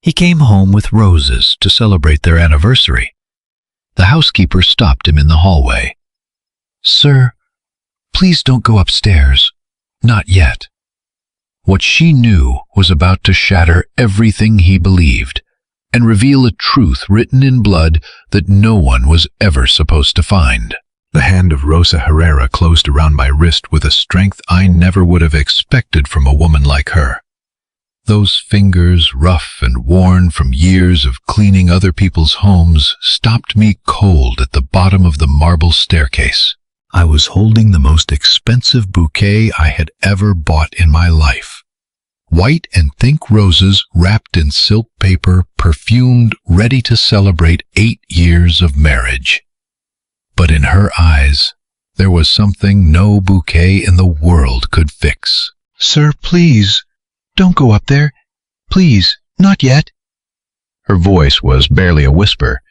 He came home with roses to celebrate their anniversary. The housekeeper stopped him in the hallway. "Sir, please don't go upstairs. Not yet." What she knew was about to shatter everything he believed and reveal a truth written in blood that no one was ever supposed to find. The hand of Rosa Herrera closed around my wrist with a strength I never would have expected from a woman like her. Those fingers, rough and worn from years of cleaning other people's homes, stopped me cold at the bottom of the marble staircase. I was holding the most expensive bouquet I had ever bought in my life. White and pink roses wrapped in silk paper, perfumed, ready to celebrate 8 years of marriage. But in her eyes, there was something no bouquet in the world could fix. "Sir, please, don't go up there. Please, not yet." Her voice was barely a whisper,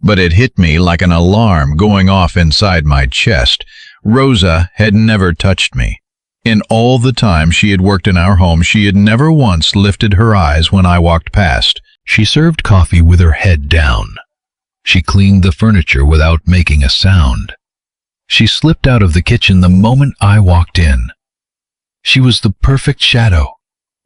but it hit me like an alarm going off inside my chest. Rosa had never touched me. In all the time she had worked in our home, she had never once lifted her eyes when I walked past. She served coffee with her head down. She cleaned the furniture without making a sound. She slipped out of the kitchen the moment I walked in. She was the perfect shadow,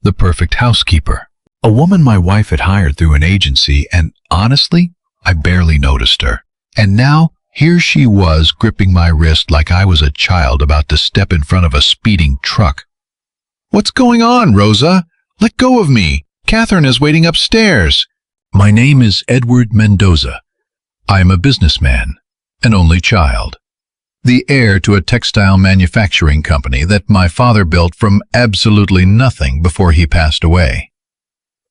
the perfect housekeeper, a woman my wife had hired through an agency, and honestly, I barely noticed her. And now, here she was gripping my wrist like I was a child about to step in front of a speeding truck. "What's going on, Rosa? Let go of me. Catherine is waiting upstairs." "My name is Edward Mendoza. I am a businessman, an only child, the heir to a textile manufacturing company that my father built from absolutely nothing before he passed away.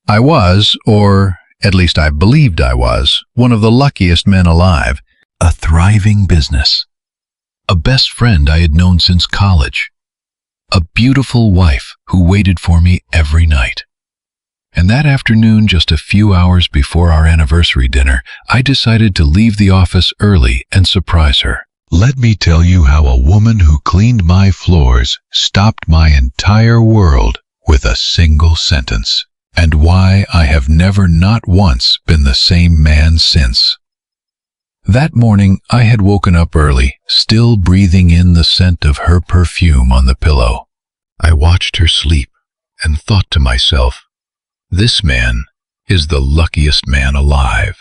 I was, or at least I believed I was, one of the luckiest men alive. A thriving business, a best friend I had known since college, a beautiful wife who waited for me every night. And that afternoon, just a few hours before our anniversary dinner, I decided to leave the office early and surprise her. Let me tell you how a woman who cleaned my floors stopped my entire world with a single sentence, and why I have never not once been the same man since. That morning, I had woken up early, still breathing in the scent of her perfume on the pillow. I watched her sleep and thought to myself, this man is the luckiest man alive.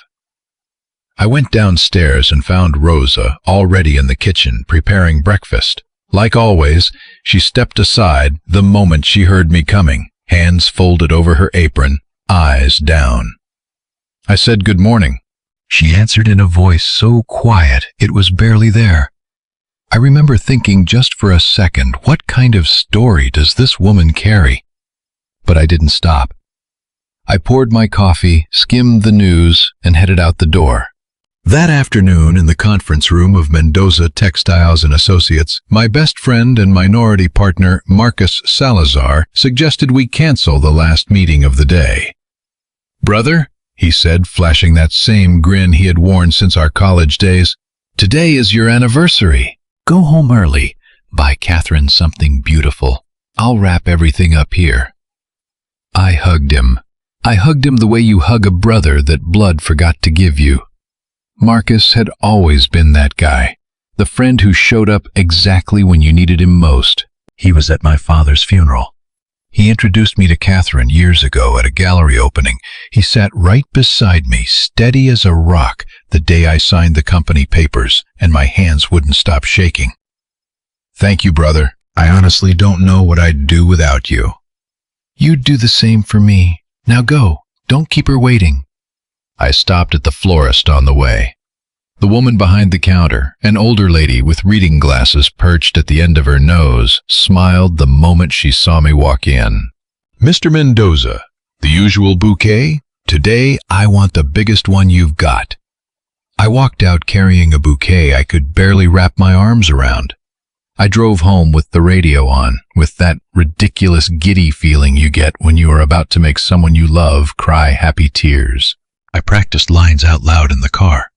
I went downstairs and found Rosa already in the kitchen preparing breakfast. Like always, she stepped aside the moment she heard me coming, hands folded over her apron, eyes down. I said good morning. She answered in a voice so quiet it was barely there. I remember thinking just for a second, what kind of story does this woman carry? But I didn't stop. I poured my coffee, skimmed the news, and headed out the door. That afternoon, in the conference room of Mendoza Textiles and Associates, my best friend and minority partner, Marcus Salazar, suggested we cancel the last meeting of the day. "Brother," he said, flashing that same grin he had worn since our college days, "today is your anniversary. Go home early. Buy Catherine something beautiful. I'll wrap everything up here." I hugged him. I hugged him the way you hug a brother that blood forgot to give you. Marcus had always been that guy, the friend who showed up exactly when you needed him most. He was at my father's funeral. He introduced me to Catherine years ago at a gallery opening. He sat right beside me, steady as a rock, the day I signed the company papers, and my hands wouldn't stop shaking. "Thank you, brother. I honestly don't know what I'd do without you." "You'd do the same for me. Now go. Don't keep her waiting." I stopped at the florist on the way. The woman behind the counter, an older lady with reading glasses perched at the end of her nose, smiled the moment she saw me walk in. "Mr. Mendoza, the usual bouquet? Today I want the biggest one you've got." I walked out carrying a bouquet I could barely wrap my arms around. I drove home with the radio on, with that ridiculous giddy feeling you get when you are about to make someone you love cry happy tears. I practiced lines out loud in the car.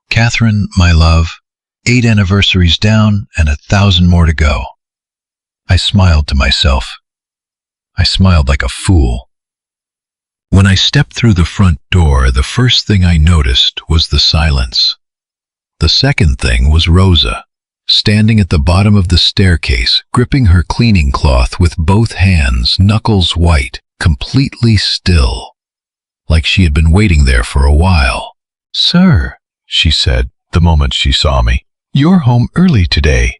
"Catherine, my love, 8 anniversaries down and 1,000 more to go." I smiled to myself. I smiled like a fool. When I stepped through the front door, the first thing I noticed was the silence. The second thing was Rosa, standing at the bottom of the staircase, gripping her cleaning cloth with both hands, knuckles white, completely still, like she had been waiting there for a while. "Sir," she said the moment she saw me, "you're home early today."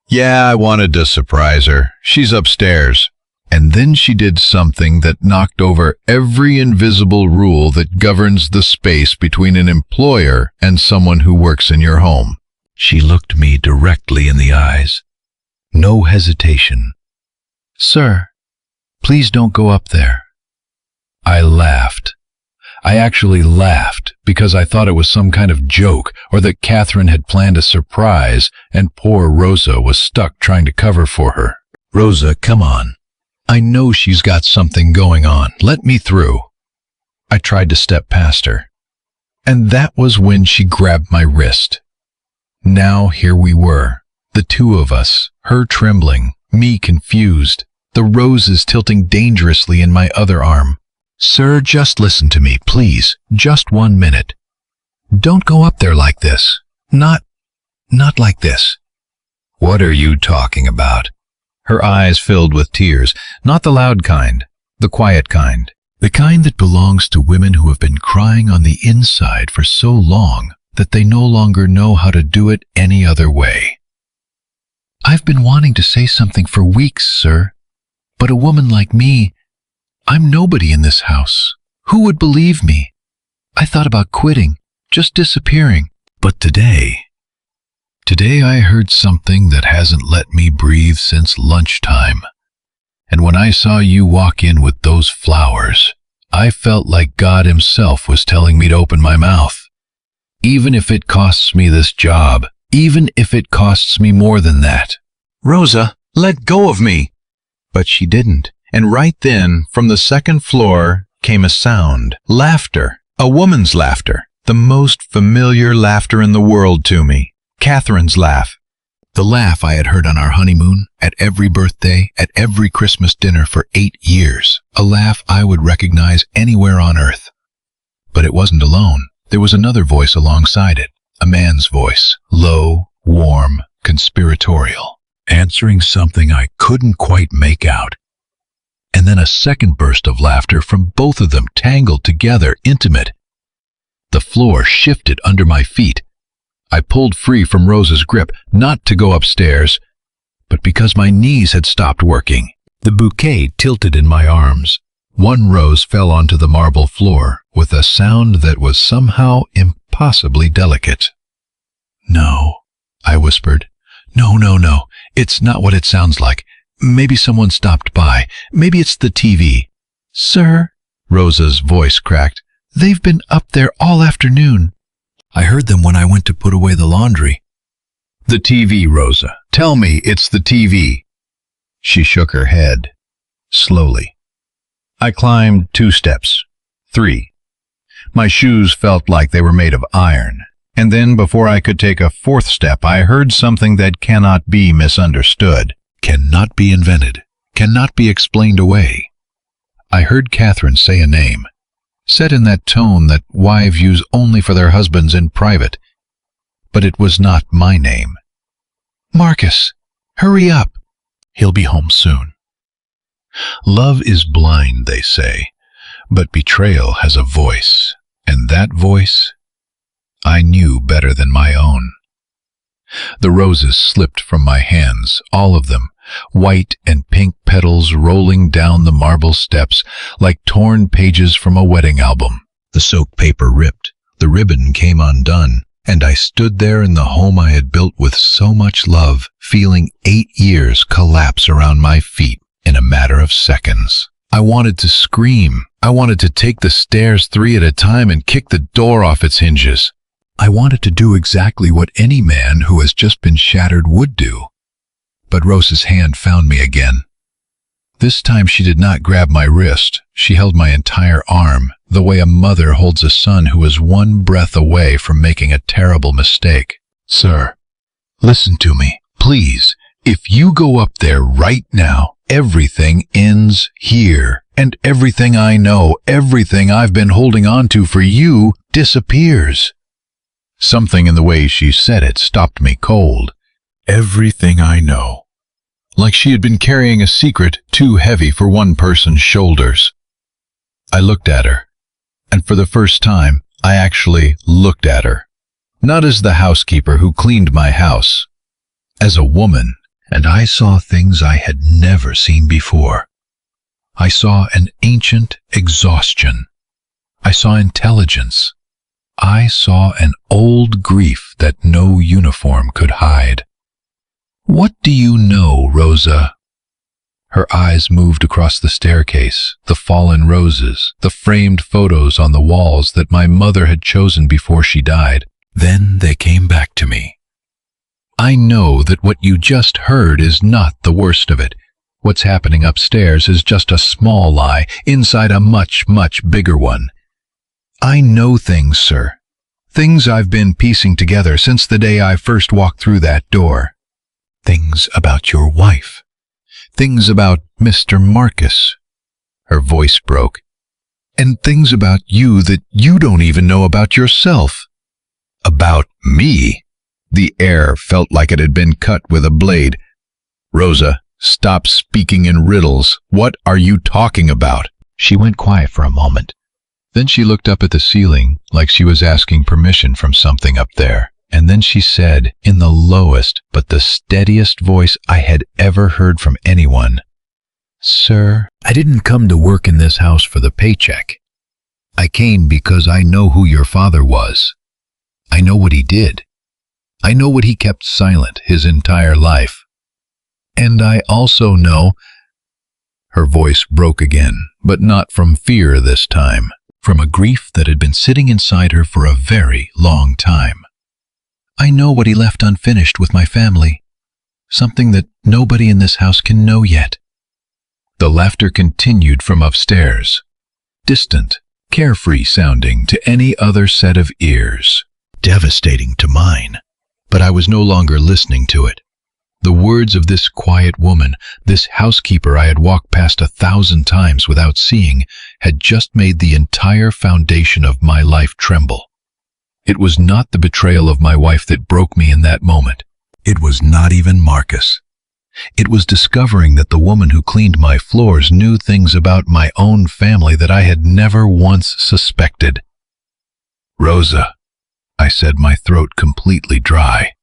"Yeah, I wanted to surprise her. She's upstairs." And then she did something that knocked over every invisible rule that governs the space between an employer and someone who works in your home. She looked me directly in the eyes. No hesitation. "Sir, please don't go up there." I laughed. I actually laughed because I thought it was some kind of joke, or that Catherine had planned a surprise and poor Rosa was stuck trying to cover for her. "Rosa, come on. I know she's got something going on. Let me through." I tried to step past her, and that was when she grabbed my wrist. Now here we were, the two of us, her trembling, me confused, the roses tilting dangerously in my other arm. "Sir, just listen to me, please. Just 1 minute. Don't go up there like this. Not like this." "What are you talking about?" Her eyes filled with tears, not the loud kind, the quiet kind, the kind that belongs to women who have been crying on the inside for so long that they no longer know how to do it any other way. "I've been wanting to say something for weeks, sir, but a woman like me, I'm nobody in this house. Who would believe me? I thought about quitting, just disappearing. But today I heard something that hasn't let me breathe since lunchtime. And when I saw you walk in with those flowers, I felt like God himself was telling me to open my mouth. Even if it costs me this job, even if it costs me more than that." "Rosa, let go of me!" But she didn't. And right then, from the second floor, came a sound. Laughter. A woman's laughter. The most familiar laughter in the world to me. Catherine's laugh. The laugh I had heard on our honeymoon, at every birthday, at every Christmas dinner for 8 years. A laugh I would recognize anywhere on earth. But it wasn't alone. There was another voice alongside it. A man's voice. Low, warm, conspiratorial. Answering something I couldn't quite make out. And then a second burst of laughter from both of them, tangled together, intimate. The floor shifted under my feet. I pulled free from Rosa's grip, not to go upstairs, but because my knees had stopped working. The bouquet tilted in my arms. One rose fell onto the marble floor with a sound that was somehow impossibly delicate. "No," I whispered. No. It's not what it sounds like. Maybe someone stopped by. Maybe it's the TV." "Sir," Rosa's voice cracked, "they've been up there all afternoon. I heard them when I went to put away the laundry." "The TV, Rosa. Tell me it's the TV." She shook her head, slowly. I climbed 2 steps, 3. My shoes felt like they were made of iron. And then, before I could take a 4th step, I heard something that cannot be misunderstood, cannot be invented, cannot be explained away. I heard Catherine say a name, said in that tone that wives use only for their husbands in private. But it was not my name. "Marcus, hurry up. He'll be home soon." Love is blind, they say, but betrayal has a voice, and that voice I knew better than my own. The roses slipped from my hands, all of them, white and pink petals rolling down the marble steps like torn pages from a wedding album. The soaked paper ripped, the ribbon came undone, and I stood there in the home I had built with so much love, feeling 8 years collapse around my feet in a matter of seconds. I wanted to scream. I wanted to take the stairs 3 at a time and kick the door off its hinges. I wanted to do exactly what any man who has just been shattered would do. But Rosa's hand found me again. This time she did not grab my wrist. She held my entire arm, the way a mother holds a son who is one breath away from making a terrible mistake. "Sir, listen to me, please. If you go up there right now, everything ends here. and everything I know, everything I've been holding on to for you, disappears. Something in the way she said it stopped me cold. Everything I know. Like she had been carrying a secret too heavy for one person's shoulders. I looked at her, and for the first time, I actually looked at her. Not as the housekeeper who cleaned my house, as a woman, and I saw things I had never seen before. I saw an ancient exhaustion. I saw intelligence. I saw an old grief that no uniform could hide. What do you know, Rosa? Her eyes moved across the staircase, the fallen roses, the framed photos on the walls that my mother had chosen before she died. Then they came back to me. I know that what you just heard is not the worst of it. What's happening upstairs is just a small lie inside a much, much bigger one. I know things, sir. Things I've been piecing together since the day I first walked through that door. Things about your wife. Things about Mr. Marcus. Her voice broke. And things about you that you don't even know about yourself. About me? The air felt like it had been cut with a blade. Rosa, stop speaking in riddles. What are you talking about? She went quiet for a moment. Then she looked up at the ceiling like she was asking permission from something up there. And then she said, in the lowest but the steadiest voice I had ever heard from anyone, "Sir, I didn't come to work in this house for the paycheck. I came because I know who your father was. I know what he did. I know what he kept silent his entire life. And I also know—" Her voice broke again, but not from fear this time, from a grief that had been sitting inside her for a very long time. I know what he left unfinished with my family, something that nobody in this house can know yet. The laughter continued from upstairs, distant, carefree sounding to any other set of ears, devastating to mine. But I was no longer listening to it. The words of this quiet woman, this housekeeper I had walked past 1,000 times without seeing, had just made the entire foundation of my life tremble. It was not the betrayal of my wife that broke me in that moment. It was not even Marcus. It was discovering that the woman who cleaned my floors knew things about my own family that I had never once suspected. "Rosa," I said, my throat completely dry.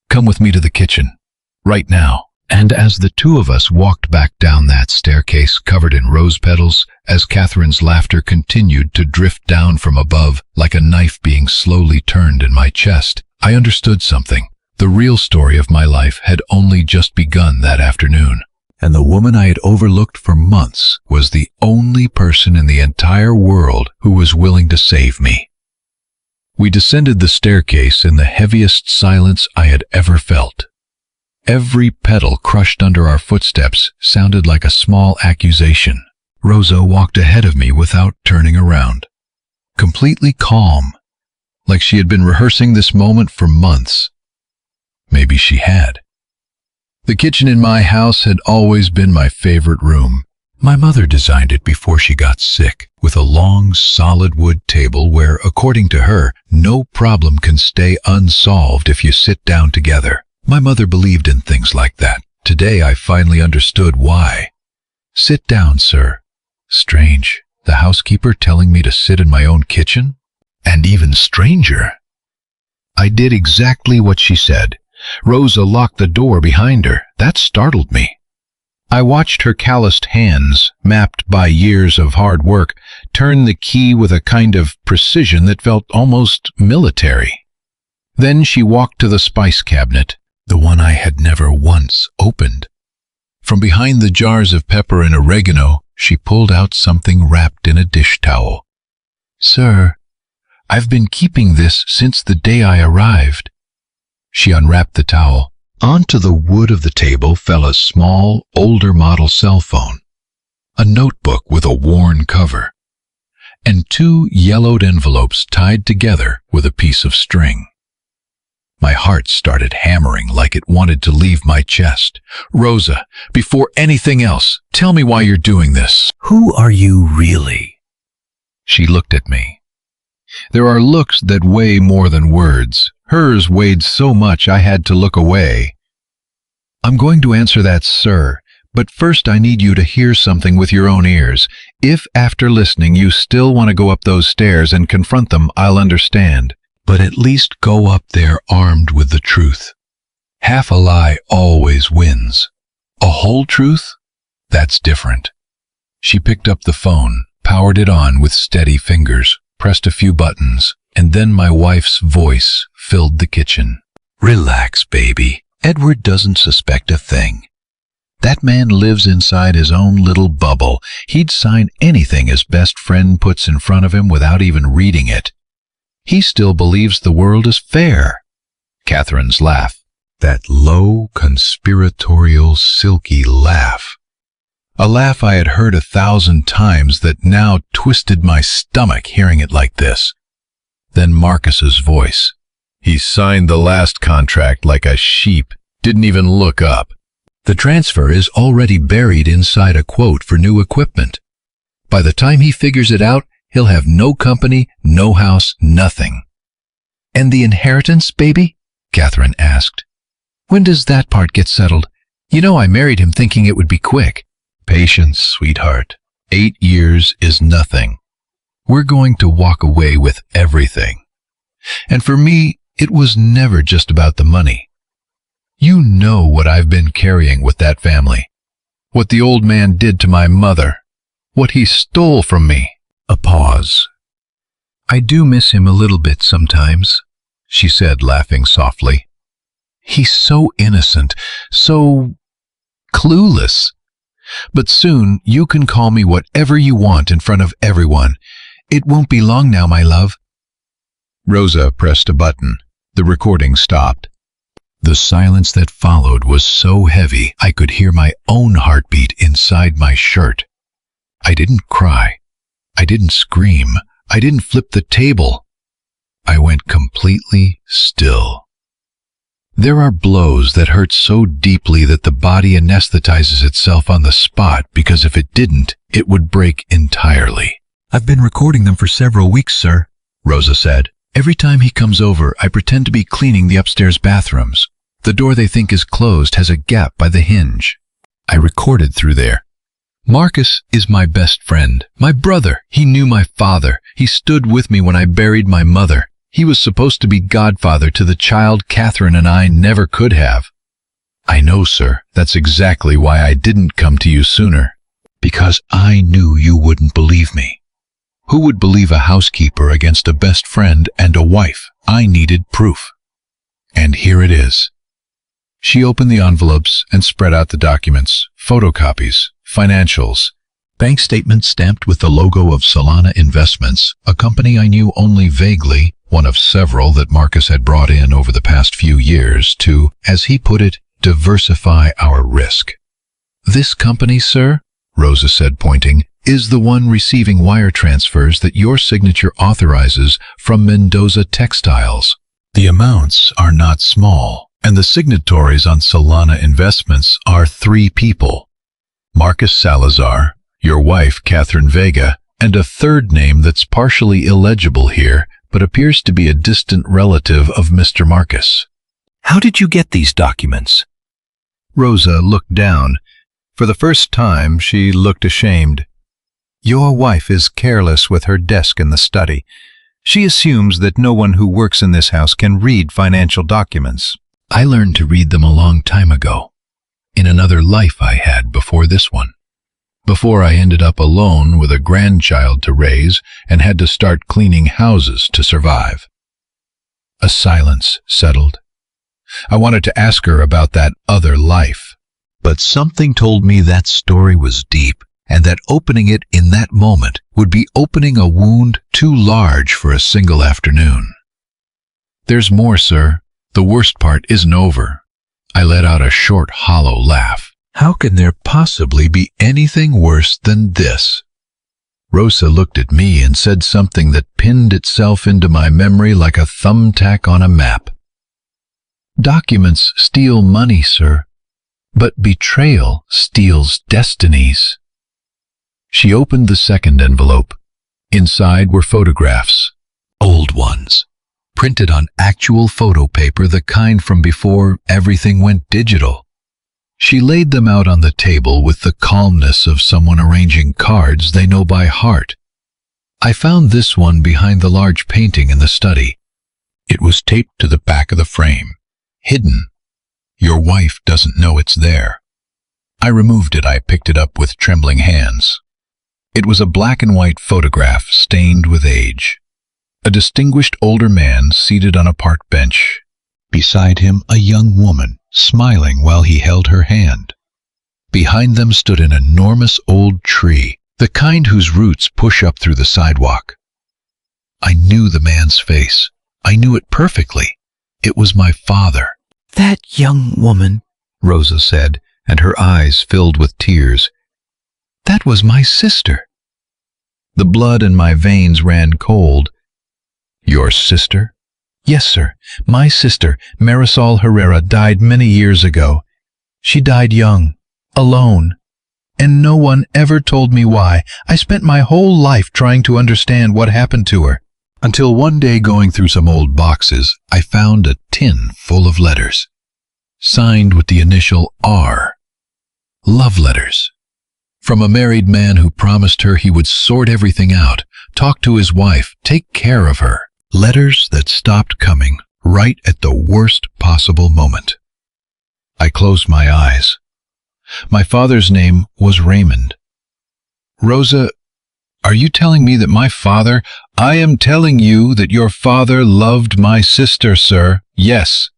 "Come with me to the kitchen, right now." And as the two of us walked back down that staircase covered in rose petals, as Catherine's laughter continued to drift down from above like a knife being slowly turned in my chest, I understood something. The real story of my life had only just begun that afternoon, and the woman I had overlooked for months was the only person in the entire world who was willing to save me. We descended the staircase in the heaviest silence I had ever felt. Every petal crushed under our footsteps sounded like a small accusation. Rosa walked ahead of me without turning around, completely calm, like she had been rehearsing this moment for months. Maybe she had. The kitchen in my house had always been my favorite room. My mother designed it before she got sick, with a long, solid wood table where, according to her, no problem can stay unsolved if you sit down together. My mother believed in things like that. Today I finally understood why. "Sit down, sir." Strange, the housekeeper telling me to sit in my own kitchen? And even stranger, I did exactly what she said. Rosa locked the door behind her. That startled me. I watched her calloused hands, mapped by years of hard work, turn the key with a kind of precision that felt almost military. Then she walked to the spice cabinet, the one I had never once opened. From behind the jars of pepper and oregano, she pulled out something wrapped in a dish towel. "Sir, I've been keeping this since the day I arrived." She unwrapped the towel. Onto the wood of the table fell a small, older model cell phone, a notebook with a worn cover, and 2 yellowed envelopes tied together with a piece of string. My heart started hammering like it wanted to leave my chest. "Rosa, before anything else, tell me why you're doing this. Who are you really? She looked at me. There are looks that weigh more than words. Hers weighed so much I had to look away. I'm going to answer that, sir, but first I need you to hear something with your own ears. If after listening you still want to go up those stairs and confront them, I'll understand. But at least go up there armed with the truth. Half a lie always wins. A whole truth? That's different. She picked up the phone, powered it on with steady fingers, pressed a few buttons, and then my wife's voice filled the kitchen. Relax, baby. Edward doesn't suspect a thing. That man lives inside his own little bubble. He'd sign anything his best friend puts in front of him without even reading it. He still believes the world is fair. Catherine's laugh. That low, conspiratorial, silky laugh. A laugh I had heard 1,000 times that now twisted my stomach hearing it like this. Then Marcus's voice. He signed the last contract like a sheep, didn't even look up. The transfer is already buried inside a quote for new equipment. By the time he figures it out, he'll have no company, no house, nothing. And the inheritance, baby? Catherine asked. When does that part get settled? You know I married him thinking it would be quick. Patience, sweetheart. 8 years is nothing. We're going to walk away with everything. And for me, it was never just about the money. You know what I've been carrying with that family. What the old man did to my mother. What he stole from me. A pause. I do miss him a little bit sometimes, she said, laughing softly. He's so innocent, so clueless. But soon you can call me whatever you want in front of everyone. It won't be long now, my love. Rosa pressed a button. The recording stopped. The silence that followed was so heavy I could hear my own heartbeat inside my shirt. I didn't cry. I didn't scream. I didn't flip the table. I went completely still. There are blows that hurt so deeply that the body anesthetizes itself on the spot because if it didn't, it would break entirely. I've been recording them for several weeks, sir, Rosa said. Every time he comes over, I pretend to be cleaning the upstairs bathrooms. The door they think is closed has a gap by the hinge. I recorded through there. Marcus is my best friend, my brother. He knew my father. He stood with me when I buried my mother. He was supposed to be godfather to the child Catherine and I never could have. I know, sir, that's exactly why I didn't come to you sooner. Because I knew you wouldn't believe me. Who would believe a housekeeper against a best friend and a wife? I needed proof. And here it is. She opened the envelopes and spread out the documents, photocopies, financials, bank statements stamped with the logo of Solana Investments, a company I knew only vaguely, one of several that Marcus had brought in over the past few years to, as he put it, diversify our risk. This company, sir, Rosa said, pointing, is the one receiving wire transfers that your signature authorizes from Mendoza Textiles. The amounts are not small, and the signatories on Solana Investments are 3 people. Marcus Salazar, your wife Catherine Vega, and a third name that's partially illegible here, but appears to be a distant relative of Mr. Marcus. How did you get these documents? Rosa looked down. For the first time, she looked ashamed. Your wife is careless with her desk in the study. She assumes that no one who works in this house can read financial documents. I learned to read them a long time ago, in another life I had before this one. Before I ended up alone with a grandchild to raise and had to start cleaning houses to survive. A silence settled. I wanted to ask her about that other life, but something told me that story was deep, and that opening it in that moment would be opening a wound too large for a single afternoon. There's more, sir. The worst part isn't over. I let out a short, hollow laugh. How can there possibly be anything worse than this? Rosa looked at me and said something that pinned itself into my memory like a thumbtack on a map. Documents steal money, sir, but betrayal steals destinies. She opened the second envelope. Inside were photographs, old ones, printed on actual photo paper, the kind from before everything went digital. She laid them out on the table with the calmness of someone arranging cards they know by heart. I found this one behind the large painting in the study. It was taped to the back of the frame, hidden. Your wife doesn't know it's there. I removed it. I picked it up with trembling hands. It was a black and white photograph stained with age. A distinguished older man seated on a park bench. Beside him, a young woman, smiling while he held her hand. Behind them stood an enormous old tree, the kind whose roots push up through the sidewalk. I knew the man's face. I knew it perfectly. It was my father. "That young woman," Rosa said, and her eyes filled with tears. "That was my sister." The blood in my veins ran cold. "Your sister?" "Yes, sir. My sister, Marisol Herrera, died many years ago. She died young, alone, and no one ever told me why. I spent my whole life trying to understand what happened to her. Until one day, going through some old boxes, I found a tin full of letters, signed with the initial R. Love letters. From a married man who promised her he would sort everything out, talk to his wife, take care of her. Letters that stopped coming right at the worst possible moment. I closed my eyes. My father's name was Raymond. "Rosa, are you telling me that my father—" "I am telling you that your father loved my sister, sir. Yes.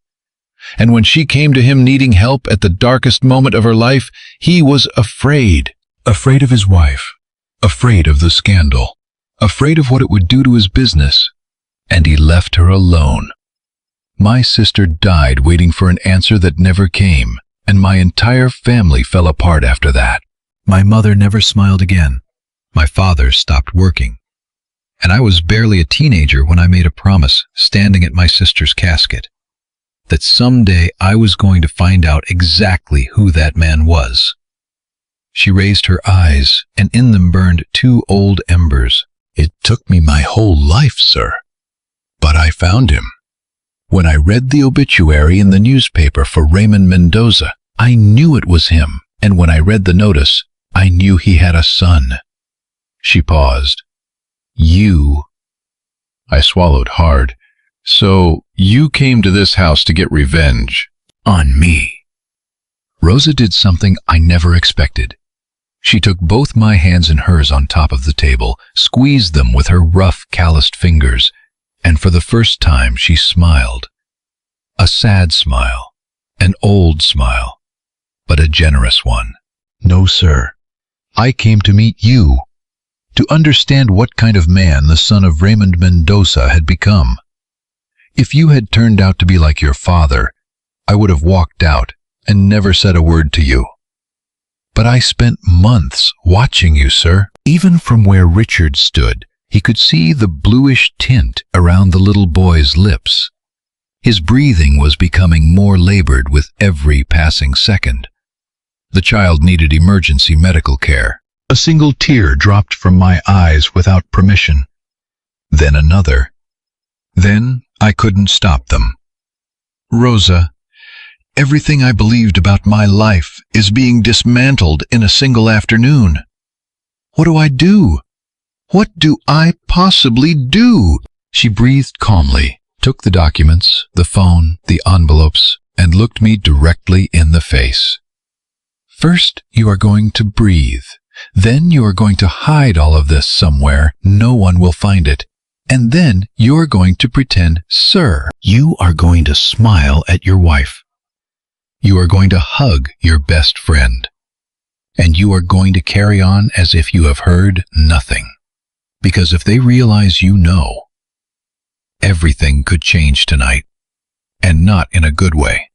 And when she came to him needing help at the darkest moment of her life, he was afraid. Afraid of his wife. Afraid of the scandal. Afraid of what it would do to his business. And he left her alone. My sister died waiting for an answer that never came, and my entire family fell apart after that. My mother never smiled again. My father stopped working. And I was barely a teenager when I made a promise, standing at my sister's casket, that someday I was going to find out exactly who that man was." She raised her eyes, and in them burned 2 old embers. "It took me my whole life, sir. But I found him. When I read the obituary in the newspaper for Raymond Mendoza, I knew it was him. And when I read the notice, I knew he had a son." She paused. "You—" I swallowed hard. "So you came to this house to get revenge on me." Rosa did something I never expected. She took both my hands in hers on top of the table, squeezed them with her rough, calloused fingers, and for the first time she smiled. A sad smile, an old smile, but a generous one. "No, sir. I came to meet you, to understand what kind of man the son of Raymond Mendoza had become. If you had turned out to be like your father, I would have walked out and never said a word to you. But I spent months watching you, sir." Even from where Richard stood, he could see the bluish tint around the little boy's lips. His breathing was becoming more labored with every passing second. The child needed emergency medical care. A single tear dropped from my eyes without permission. Then another. Then I couldn't stop them. "Rosa, everything I believed about my life is being dismantled in a single afternoon. What do I do? What do I possibly do?" She breathed calmly, took the documents, the phone, the envelopes, and looked me directly in the face. "First, you are going to breathe. Then you are going to hide all of this somewhere. No one will find it. And then you're going to pretend, sir. You are going to smile at your wife. You are going to hug your best friend. And you are going to carry on as if you have heard nothing. Because if they realize you know, everything could change tonight, and not in a good way.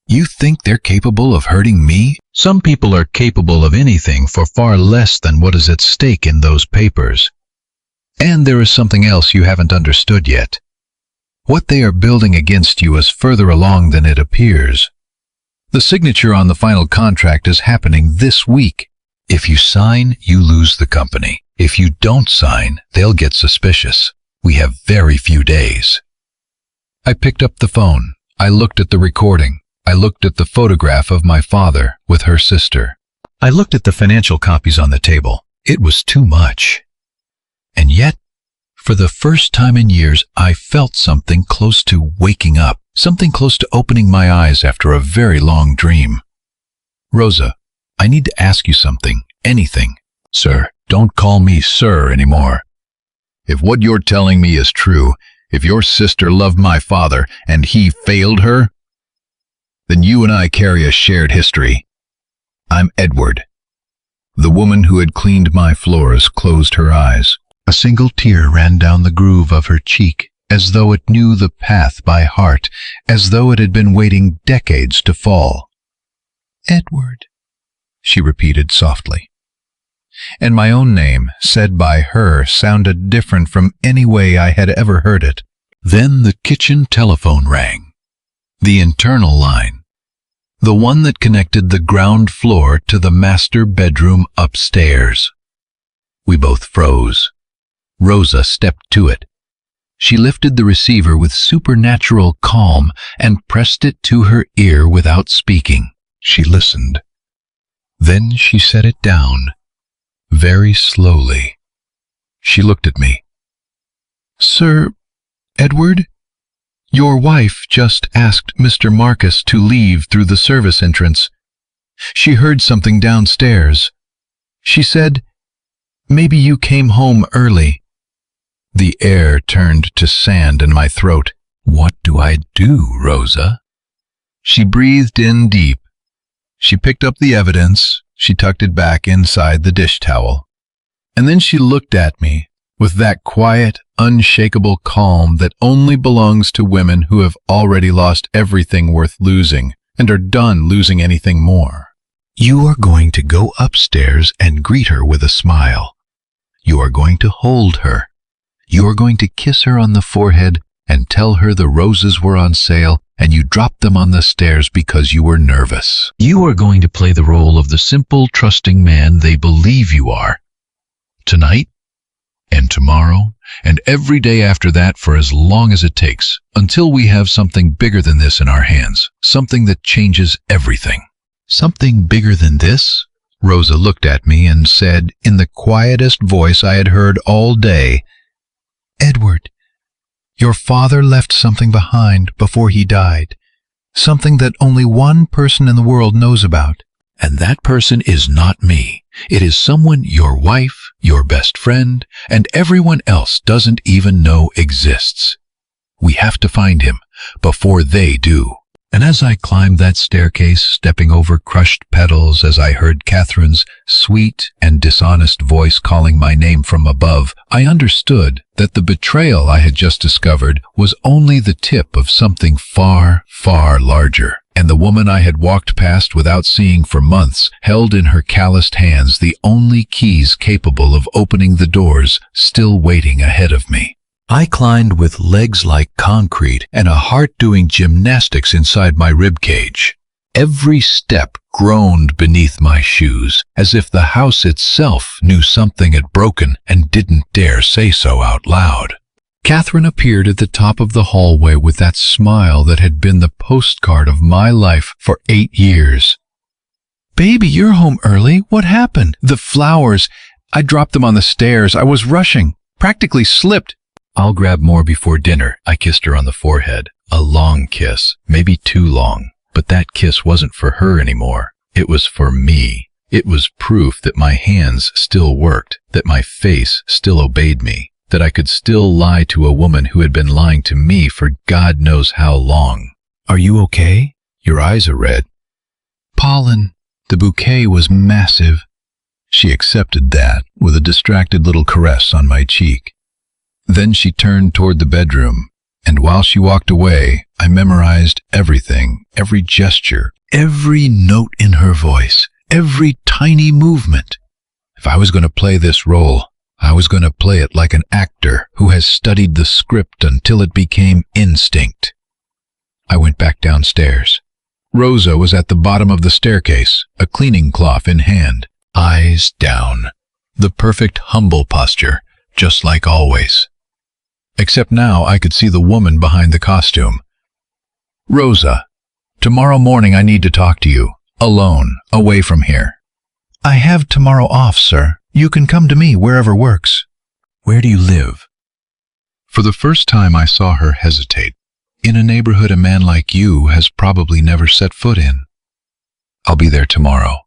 You think they're capable of hurting me? Some people are capable of anything for far less than what is at stake in those papers. And there is something else you haven't understood yet. What they are building against you is further along than it appears. The signature on the final contract is happening this week. If you sign, you lose the company. If you don't sign, they'll get suspicious. We have very few days. I picked up the phone. I looked at the recording. I looked at the photograph of my father with her sister. I looked at the financial copies on the table. It was too much. And yet, for the first time in years, I felt something close to waking up, something close to opening my eyes after a very long dream. Rosa, I need to ask you something, anything. Sir, don't call me sir anymore. If what you're telling me is true, if your sister loved my father and he failed her, then you and I carry a shared history. I'm Edward. The woman who had cleaned my floors closed her eyes. A single tear ran down the groove of her cheek, as though it knew the path by heart, as though it had been waiting decades to fall. Edward, she repeated softly. And my own name, said by her, sounded different from any way I had ever heard it. Then the kitchen telephone rang. The internal line. The one that connected the ground floor to the master bedroom upstairs. We both froze. Rosa stepped to it. She lifted the receiver with supernatural calm and pressed it to her ear without speaking. She listened. Then she set it down, very slowly. She looked at me. Sir Edward, your wife just asked Mr. Marcus to leave through the service entrance. She heard something downstairs. She said, maybe you came home early. The air turned to sand in my throat. What do I do, Rosa? She breathed in deep. She picked up the evidence. She tucked it back inside the dish towel. And then she looked at me with that quiet, unshakable calm that only belongs to women who have already lost everything worth losing and are done losing anything more. You are going to go upstairs and greet her with a smile. You are going to hold her. You are going to kiss her on the forehead and tell her the roses were on sale and you dropped them on the stairs because you were nervous. You are going to play the role of the simple, trusting man they believe you are. Tonight, and tomorrow, and every day after that for as long as it takes, until we have something bigger than this in our hands, something that changes everything. Something bigger than this? Rosa looked at me and said, in the quietest voice I had heard all day, Edward, your father left something behind before he died, something that only one person in the world knows about. And that person is not me. It is someone your wife, your best friend, and everyone else doesn't even know exists. We have to find him before they do. And as I climbed that staircase, stepping over crushed petals, as I heard Catherine's sweet and dishonest voice calling my name from above, I understood that the betrayal I had just discovered was only the tip of something far, far larger. And the woman I had walked past without seeing for months held in her calloused hands the only keys capable of opening the doors still waiting ahead of me. I climbed with legs like concrete and a heart doing gymnastics inside my ribcage. Every step groaned beneath my shoes, as if the house itself knew something had broken and didn't dare say so out loud. Catherine appeared at the top of the hallway with that smile that had been the postcard of my life for 8 years. Baby, you're home early. What happened? The flowers. I dropped them on the stairs. I was rushing. Practically slipped. I'll grab more before dinner. I kissed her on the forehead. A long kiss, maybe too long. But that kiss wasn't for her anymore. It was for me. It was proof that my hands still worked, that my face still obeyed me, that I could still lie to a woman who had been lying to me for God knows how long. Are you okay? Your eyes are red. Pollen. The bouquet was massive. She accepted that with a distracted little caress on my cheek. Then she turned toward the bedroom, and while she walked away, I memorized everything, every gesture, every note in her voice, every tiny movement. If I was going to play this role, I was going to play it like an actor who has studied the script until it became instinct. I went back downstairs. Rosa was at the bottom of the staircase, a cleaning cloth in hand. eyes down. The perfect humble posture, just like always. Except now I could see the woman behind the costume. Rosa, tomorrow morning I need to talk to you, alone, away from here. I have tomorrow off, sir. You can come to me wherever works. Where do you live? For the first time I saw her hesitate. In a neighborhood a man like you has probably never set foot in. I'll be there tomorrow.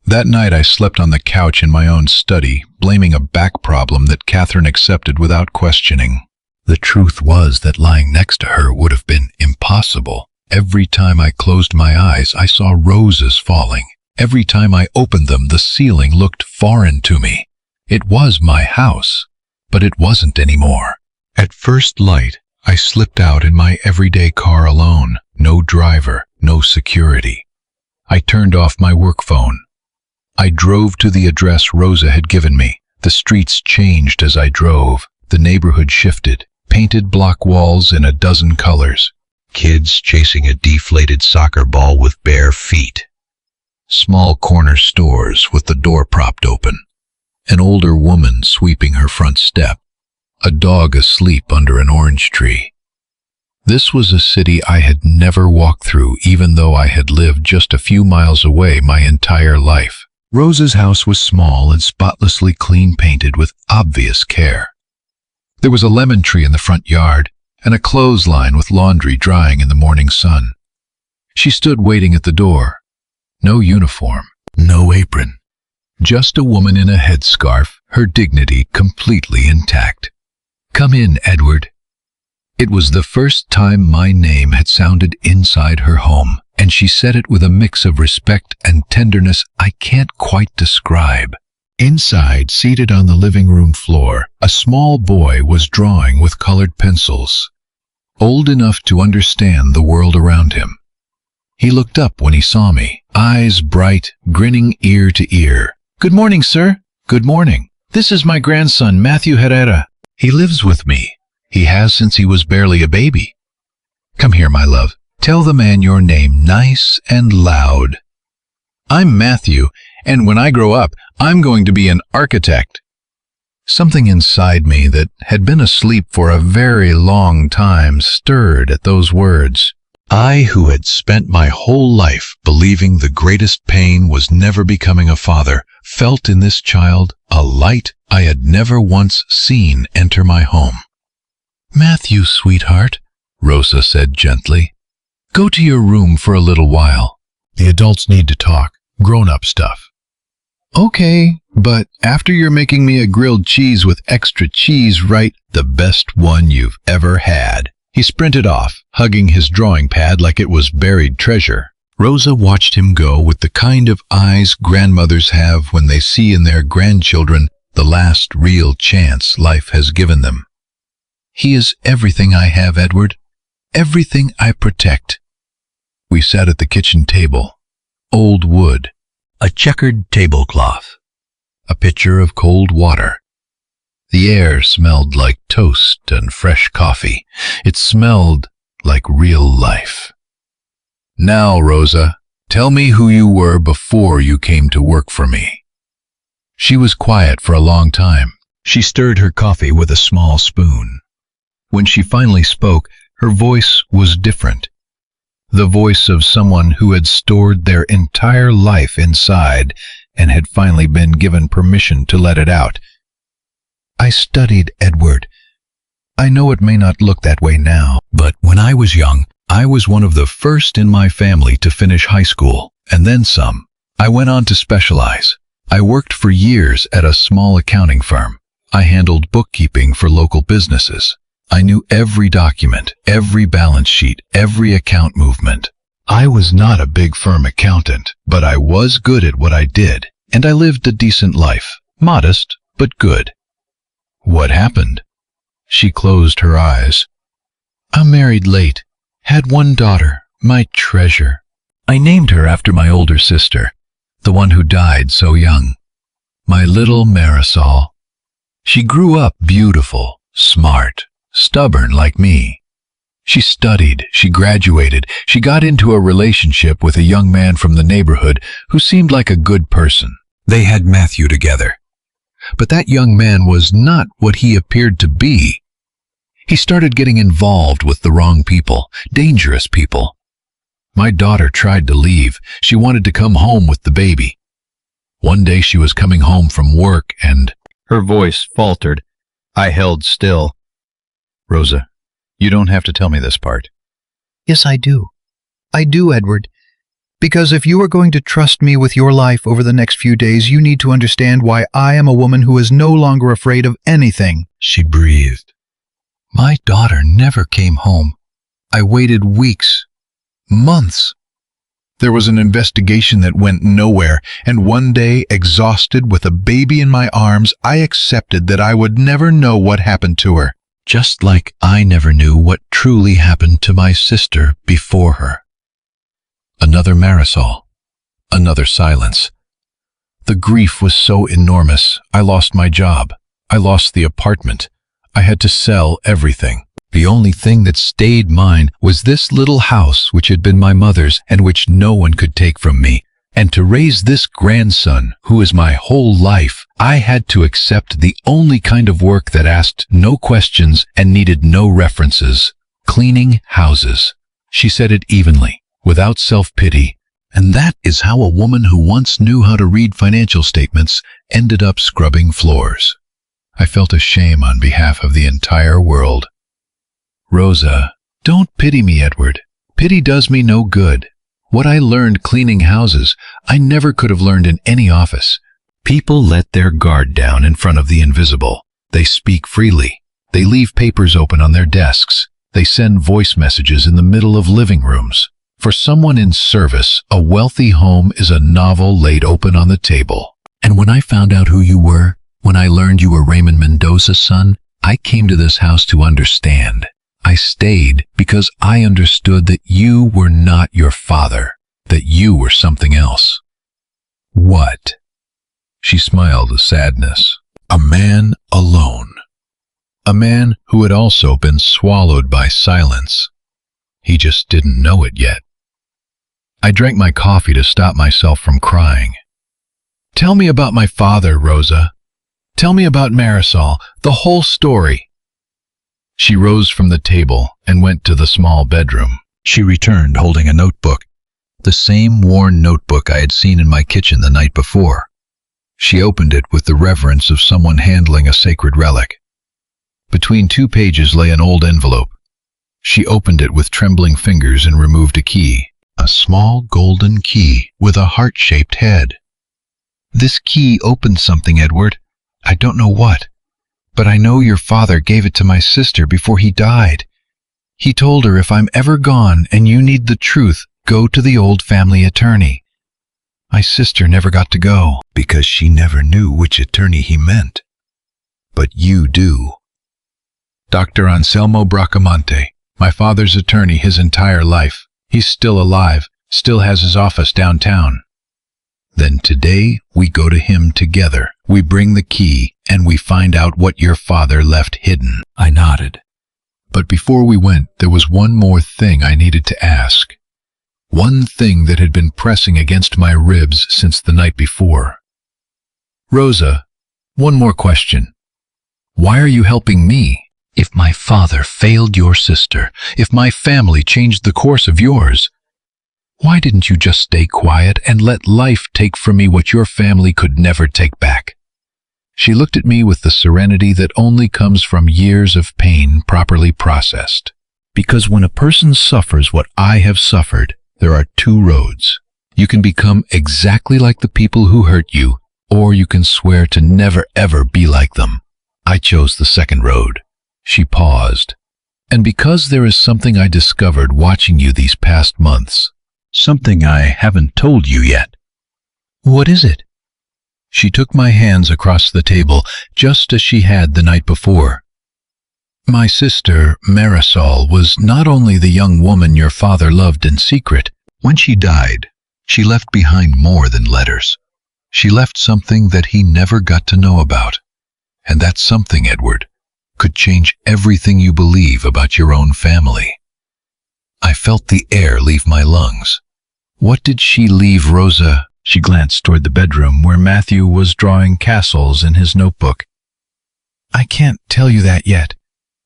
That night I slept on the couch in my own study, blaming a back problem that Catherine accepted without questioning. The truth was that lying next to her would have been impossible. Every time I closed my eyes, I saw roses falling. Every time I opened them, the ceiling looked foreign to me. It was my house, but it wasn't anymore. At first light, I slipped out in my everyday car alone. No driver, no security. I turned off my work phone. I drove to the address Rosa had given me. The streets changed as I drove. The neighborhood shifted. Painted block walls in a dozen colors. Kids chasing a deflated soccer ball with bare feet. Small corner stores with the door propped open. An older woman sweeping her front step. A dog asleep under an orange tree. This was a city I had never walked through, even though I had lived just a few miles away my entire life. Rosa's house was small and spotlessly clean painted with obvious care. There was a lemon tree in the front yard and a clothesline with laundry drying in the morning sun. She stood waiting at the door. No uniform, no apron. Just a woman in a headscarf, her dignity completely intact. "Come in, Edward." It was the first time my name had sounded inside her home, and she said it with a mix of respect and tenderness I can't quite describe. Inside, seated on the living room floor, a small boy was drawing with colored pencils, old enough to understand the world around him. He looked up when he saw me, eyes bright, grinning ear to ear. "Good morning, sir." "Good morning. This is my grandson, Matthew Herrera. He lives with me. He has since he was barely a baby. Come here, my love. Tell the man your name nice and loud." "I'm Matthew, and when I grow up, I'm going to be an architect." Something inside me that had been asleep for a very long time stirred at those words. I, who had spent my whole life believing the greatest pain was never becoming a father, felt in this child a light I had never once seen enter my home. "Matthew, sweetheart," Rosa said gently, "go to your room for a little while. The adults need to talk, grown-up stuff." "Okay, but after you're making me a grilled cheese with extra cheese, right, the best one you've ever had." He sprinted off, hugging his drawing pad like it was buried treasure. Rosa watched him go with the kind of eyes grandmothers have when they see in their grandchildren the last real chance life has given them. "He is everything I have, Edward. Everything I protect." We sat at the kitchen table. Old wood, a checkered tablecloth, a pitcher of cold water. The air smelled like toast and fresh coffee. It smelled like real life. "Now, Rosa, tell me who you were before you came to work for me." She was quiet for a long time. She stirred her coffee with a small spoon. When she finally spoke, her voice was different. The voice of someone who had stored their entire life inside and had finally been given permission to let it out. "I studied, Edward. I know it may not look that way now, but when I was young, I was one of the first in my family to finish high school, and then some. I went on to specialize. I worked for years at a small accounting firm. I handled bookkeeping for local businesses. I knew every document, every balance sheet, every account movement. I was not a big firm accountant, but I was good at what I did, and I lived a decent life, modest, but good." "What happened?" She closed her eyes. "I married late, had one daughter, my treasure. I named her after my older sister, the one who died so young. My little Marisol. She grew up beautiful, smart, stubborn like me. She studied, she graduated, she got into a relationship with a young man from the neighborhood who seemed like a good person. They had Matthew together. But that young man was not what he appeared to be. He started getting involved with the wrong people, dangerous people. My daughter tried to leave. She wanted to come home with the baby. One day she was coming home from work and... Her voice faltered. I held still. Rosa, you don't have to tell me this part. Yes, I do. I do, Edward. Because if you are going to trust me with your life over the next few days, you need to understand why I am a woman who is no longer afraid of anything. She breathed. My daughter never came home. I waited weeks, months. There was an investigation that went nowhere, and one day, exhausted with a baby in my arms, I accepted that I would never know what happened to her. Just like I never knew what truly happened to my sister before her. Another Marisol. Another silence. The grief was so enormous. I lost my job. I lost the apartment. I had to sell everything. The only thing that stayed mine was this little house which had been my mother's and which no one could take from me. And to raise this grandson, who is my whole life, I had to accept the only kind of work that asked no questions and needed no references. Cleaning houses. She said it evenly, without self-pity. And that is how a woman who once knew how to read financial statements ended up scrubbing floors. I felt ashamed on behalf of the entire world. Rosa, don't pity me, Edward. Pity does me no good. What I learned cleaning houses, I never could have learned in any office. People let their guard down in front of the invisible. They speak freely. They leave papers open on their desks. They send voice messages in the middle of living rooms. For someone in service, a wealthy home is a novel laid open on the table. And when I found out who you were, when I learned you were Raymond Mendoza's son, I came to this house to understand. I stayed because I understood that you were not your father, that you were something else. What? She smiled with sadness. A man alone. A man who had also been swallowed by silence. He just didn't know it yet. I drank my coffee to stop myself from crying. Tell me about my father, Rosa. Tell me about Marisol, the whole story. She rose from the table and went to the small bedroom. She returned holding a notebook, the same worn notebook I had seen in my kitchen the night before. She opened it with the reverence of someone handling a sacred relic. Between 2 pages lay an old envelope. She opened it with trembling fingers and removed a key, a small golden key with a heart-shaped head. This key opened something, Edward. I don't know what. But I know your father gave it to my sister before he died. He told her if I'm ever gone and you need the truth, go to the old family attorney. My sister never got to go because she never knew which attorney he meant. But you do. Dr. Anselmo Bracamonte, my father's attorney his entire life. He's still alive, still has his office downtown. Then today we go to him together. We bring the key and we find out what your father left hidden. I nodded. But before we went, there was one more thing I needed to ask. One thing that had been pressing against my ribs since the night before. Rosa, one more question. Why are you helping me? If my father failed your sister, if my family changed the course of yours, why didn't you just stay quiet and let life take from me what your family could never take back? She looked at me with the serenity that only comes from years of pain properly processed. Because when a person suffers what I have suffered, there are 2 roads. You can become exactly like the people who hurt you, or you can swear to never ever be like them. I chose the second road. She paused. And because there is something I discovered watching you these past months, something I haven't told you yet. What is it? She took my hands across the table, just as she had the night before. My sister, Marisol, was not only the young woman your father loved in secret. When she died, she left behind more than letters. She left something that he never got to know about. And that something, Edward, could change everything you believe about your own family. I felt the air leave my lungs. What did she leave Rosa? She glanced toward the bedroom where Matthew was drawing castles in his notebook. I can't tell you that yet.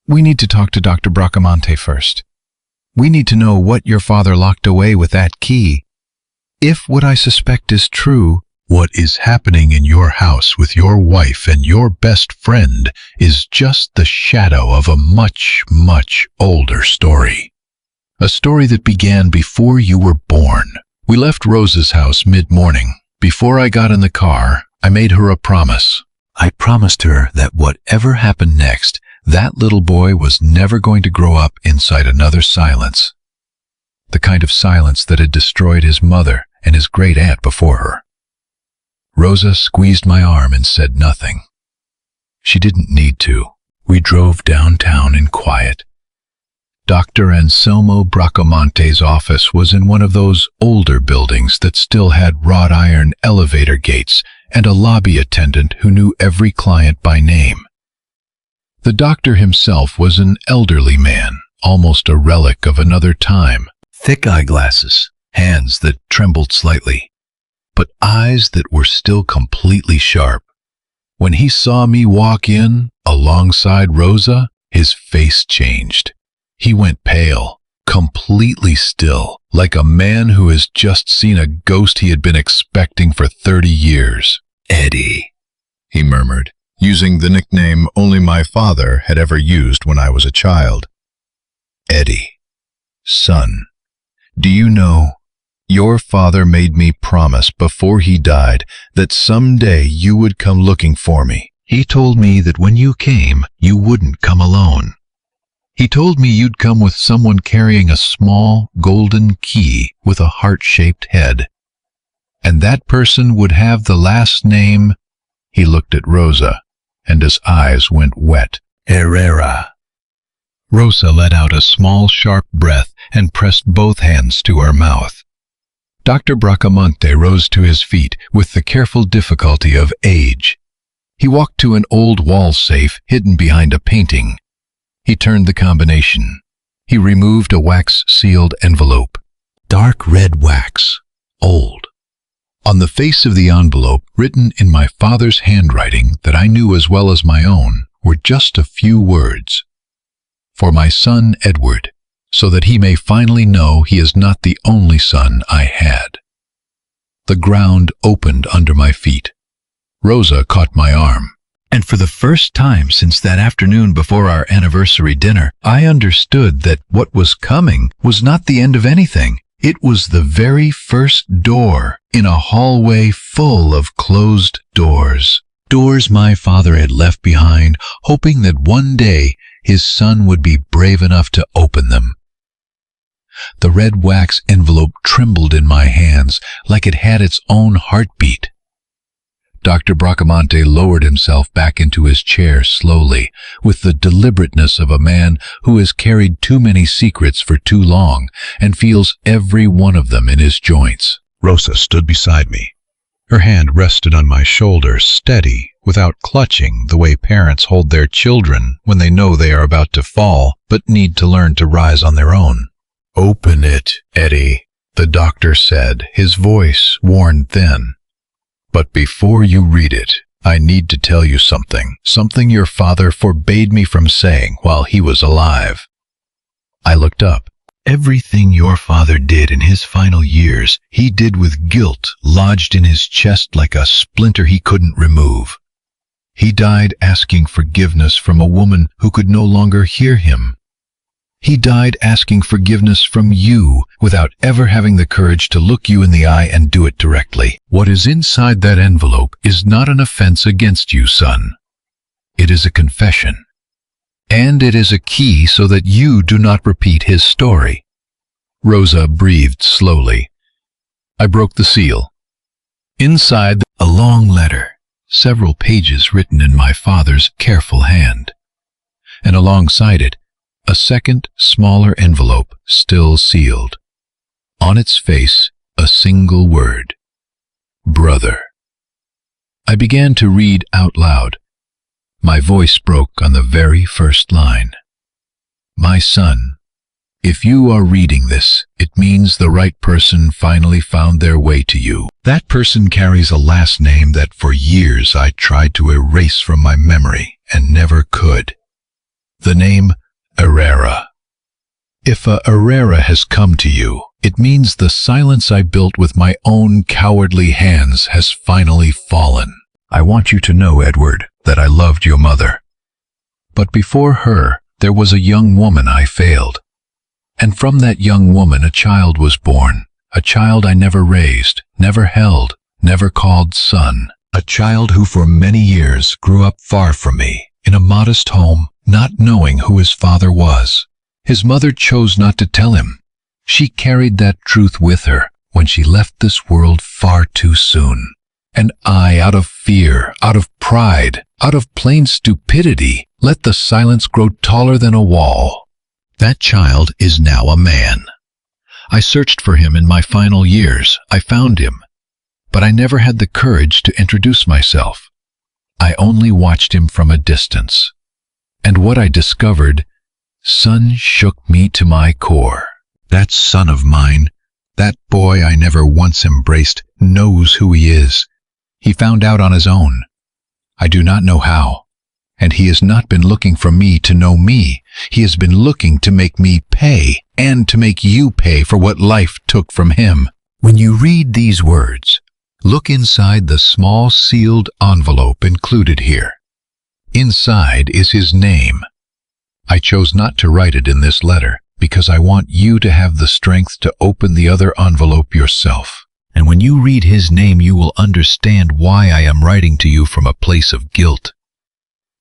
We need to talk to Dr. Bracamonte first. We need to know what your father locked away with that key. If what I suspect is true, What is happening in your house with your wife and your best friend is just the shadow of a much, much older story. A story that began before you were born. We left Rosa's house mid-morning. Before I got in the car, I made her a promise. I promised her that whatever happened next, that little boy was never going to grow up inside another silence. The kind of silence that had destroyed his mother and his great-aunt before her. Rosa squeezed my arm and said nothing. She didn't need to. We drove downtown in quiet. Dr. Anselmo Bracamonte's office was in one of those older buildings that still had wrought iron elevator gates and a lobby attendant who knew every client by name. The doctor himself was an elderly man, almost a relic of another time. Thick eyeglasses, hands that trembled slightly, but eyes that were still completely sharp. When he saw me walk in, alongside Rosa, his face changed. He went pale, completely still, like a man who has just seen a ghost he had been expecting for 30 years. "Eddie," he murmured, using the nickname only my father had ever used when I was a child. "Eddie, son, do you know, your father made me promise before he died that someday you would come looking for me. He told me that when you came, you wouldn't come alone. He told me you'd come with someone carrying a small golden key with a heart-shaped head. And that person would have the last name." He looked at Rosa, and his eyes went wet. "Herrera." Rosa let out a small, sharp breath and pressed both hands to her mouth. Dr. Bracamonte rose to his feet with the careful difficulty of age. He walked to an old wall safe hidden behind a painting. He turned the combination. He removed a wax-sealed envelope. Dark red wax, old. On the face of the envelope, written in my father's handwriting that I knew as well as my own, were just a few words. "For my son Edward, so that he may finally know he is not the only son I had." The ground opened under my feet. Rosa caught my arm. And for the first time since that afternoon before our anniversary dinner, I understood that what was coming was not the end of anything. It was the very first door in a hallway full of closed doors. Doors my father had left behind, hoping that one day his son would be brave enough to open them. The red wax envelope trembled in my hands like it had its own heartbeat. Dr. Bracamonte lowered himself back into his chair slowly, with the deliberateness of a man who has carried too many secrets for too long and feels every one of them in his joints. Rosa stood beside me. Her hand rested on my shoulder, steady, without clutching, the way parents hold their children when they know they are about to fall but need to learn to rise on their own. "Open it, Eddie," the doctor said, his voice worn thin. "But before you read it, I need to tell you something your father forbade me from saying while he was alive." I looked up. Everything your father did in his final years, he did with guilt lodged in his chest like a splinter he couldn't remove. He died asking forgiveness from a woman who could no longer hear him. He died asking forgiveness from you without ever having the courage to look you in the eye and do it directly. What is inside that envelope is not an offense against you, son. It is a confession. And it is a key so that you do not repeat his story. Rosa breathed slowly. I broke the seal. Inside, a long letter, several pages written in my father's careful hand. And alongside it, a second, smaller envelope, still sealed. On its face, a single word. Brother. I began to read out loud. My voice broke on the very first line. "My son, If you are reading this, it means the right person finally found their way to you. That person carries a last name that for years I tried to erase from my memory and never could. The name Herrera. If a Herrera has come to you, it means the silence I built with my own cowardly hands has finally fallen. I want you to know, Edward, that I loved your mother. But before her, there was a young woman I failed. And from that young woman a child was born, a child I never raised, never held, never called son, a child who for many years grew up far from me, in a modest home, not knowing who his father was. His mother chose not to tell him. She carried that truth with her when she left this world far too soon. And I, out of fear, out of pride, out of plain stupidity, let the silence grow taller than a wall. That child is now a man. I searched for him in my final years. I found him. But I never had the courage to introduce myself. I only watched him from a distance. And what I discovered, son, shook me to my core. That son of mine, that boy I never once embraced, knows who he is. He found out on his own. I do not know how. And he has not been looking for me to know me. He has been looking to make me pay, and to make you pay for what life took from him. When you read these words, look inside the small sealed envelope included here. Inside is his name. I chose not to write it in this letter because I want you to have the strength to open the other envelope yourself. And when you read his name, you will understand why I am writing to you from a place of guilt.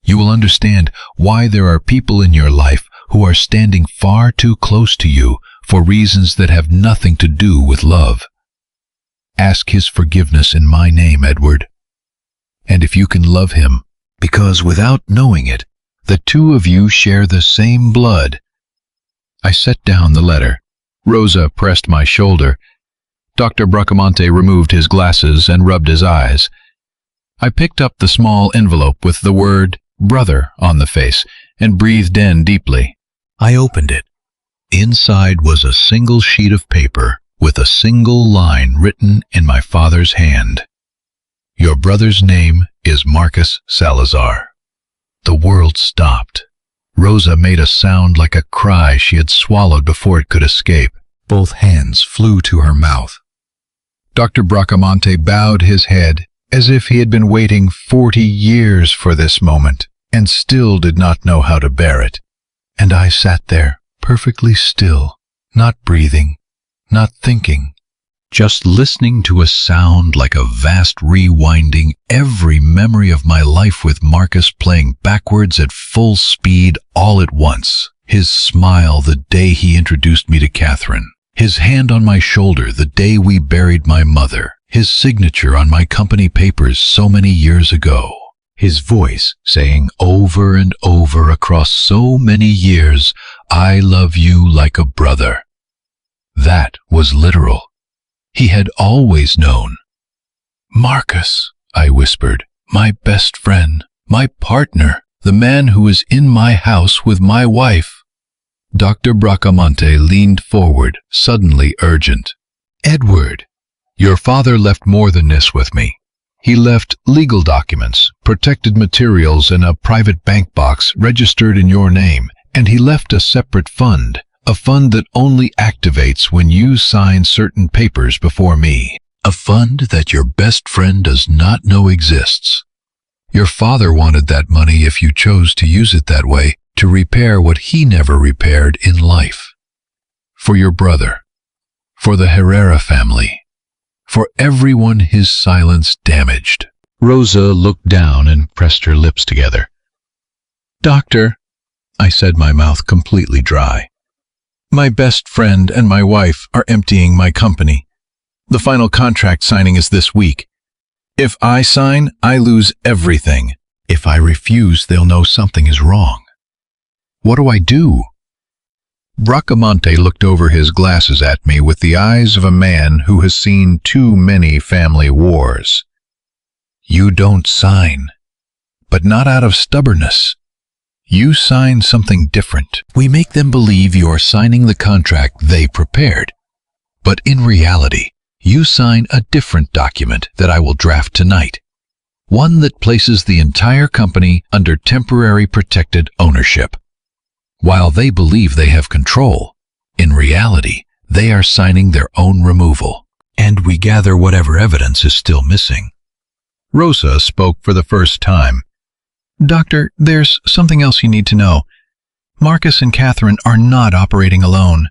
You will understand why there are people in your life who are standing far too close to you for reasons that have nothing to do with love. Ask his forgiveness in my name, Edward. And if you can love him, because without knowing it, the two of you share the same blood. I set down the letter. Rosa pressed my shoulder. Dr. Bracamonte removed his glasses and rubbed his eyes. I picked up the small envelope with the word brother on the face and breathed in deeply. I opened it. Inside was a single sheet of paper with a single line written in my father's hand. Your brother's name is Marcus Salazar. The world stopped. Rosa made a sound like a cry she had swallowed before it could escape. Both hands flew to her mouth. Dr. Bracamonte bowed his head as if he had been waiting 40 years for this moment, and still did not know how to bear it. And I sat there, perfectly still, not breathing, not thinking, just listening to a sound like a vast rewinding every memory of my life with Marcus playing backwards at full speed all at once. His smile the day he introduced me to Catherine, his hand on my shoulder the day we buried my mother, his signature on my company papers so many years ago, his voice saying over and over across so many years, I love you like a brother. That was literal. He had always known. Marcus, I whispered, my best friend, my partner, the man who is in my house with my wife. Dr. Bracamonte leaned forward, suddenly urgent. Edward, your father left more than this with me. He left legal documents, protected materials in a private bank box registered in your name, and he left a separate fund, a fund that only activates when you sign certain papers before me, a fund that your best friend does not know exists. Your father wanted that money, if you chose to use it that way, to repair what he never repaired in life. For your brother, for the Herrera family, for everyone his silence damaged. Rosa looked down and pressed her lips together. Doctor, I said, my mouth completely dry. My best friend and my wife are emptying my company. The final contract signing is this week. If I sign, I lose everything. If I refuse, they'll know something is wrong. What do I do? Bracamonte looked over his glasses at me with the eyes of a man who has seen too many family wars. You don't sign, but not out of stubbornness. You sign something different. We make them believe you're signing the contract they prepared. But in reality, you sign a different document that I will draft tonight. One that places the entire company under temporary protected ownership. While they believe they have control, in reality, they are signing their own removal. And we gather whatever evidence is still missing. Rosa spoke for the first time. Doctor, there's something else you need to know. Marcus and Catherine are not operating alone.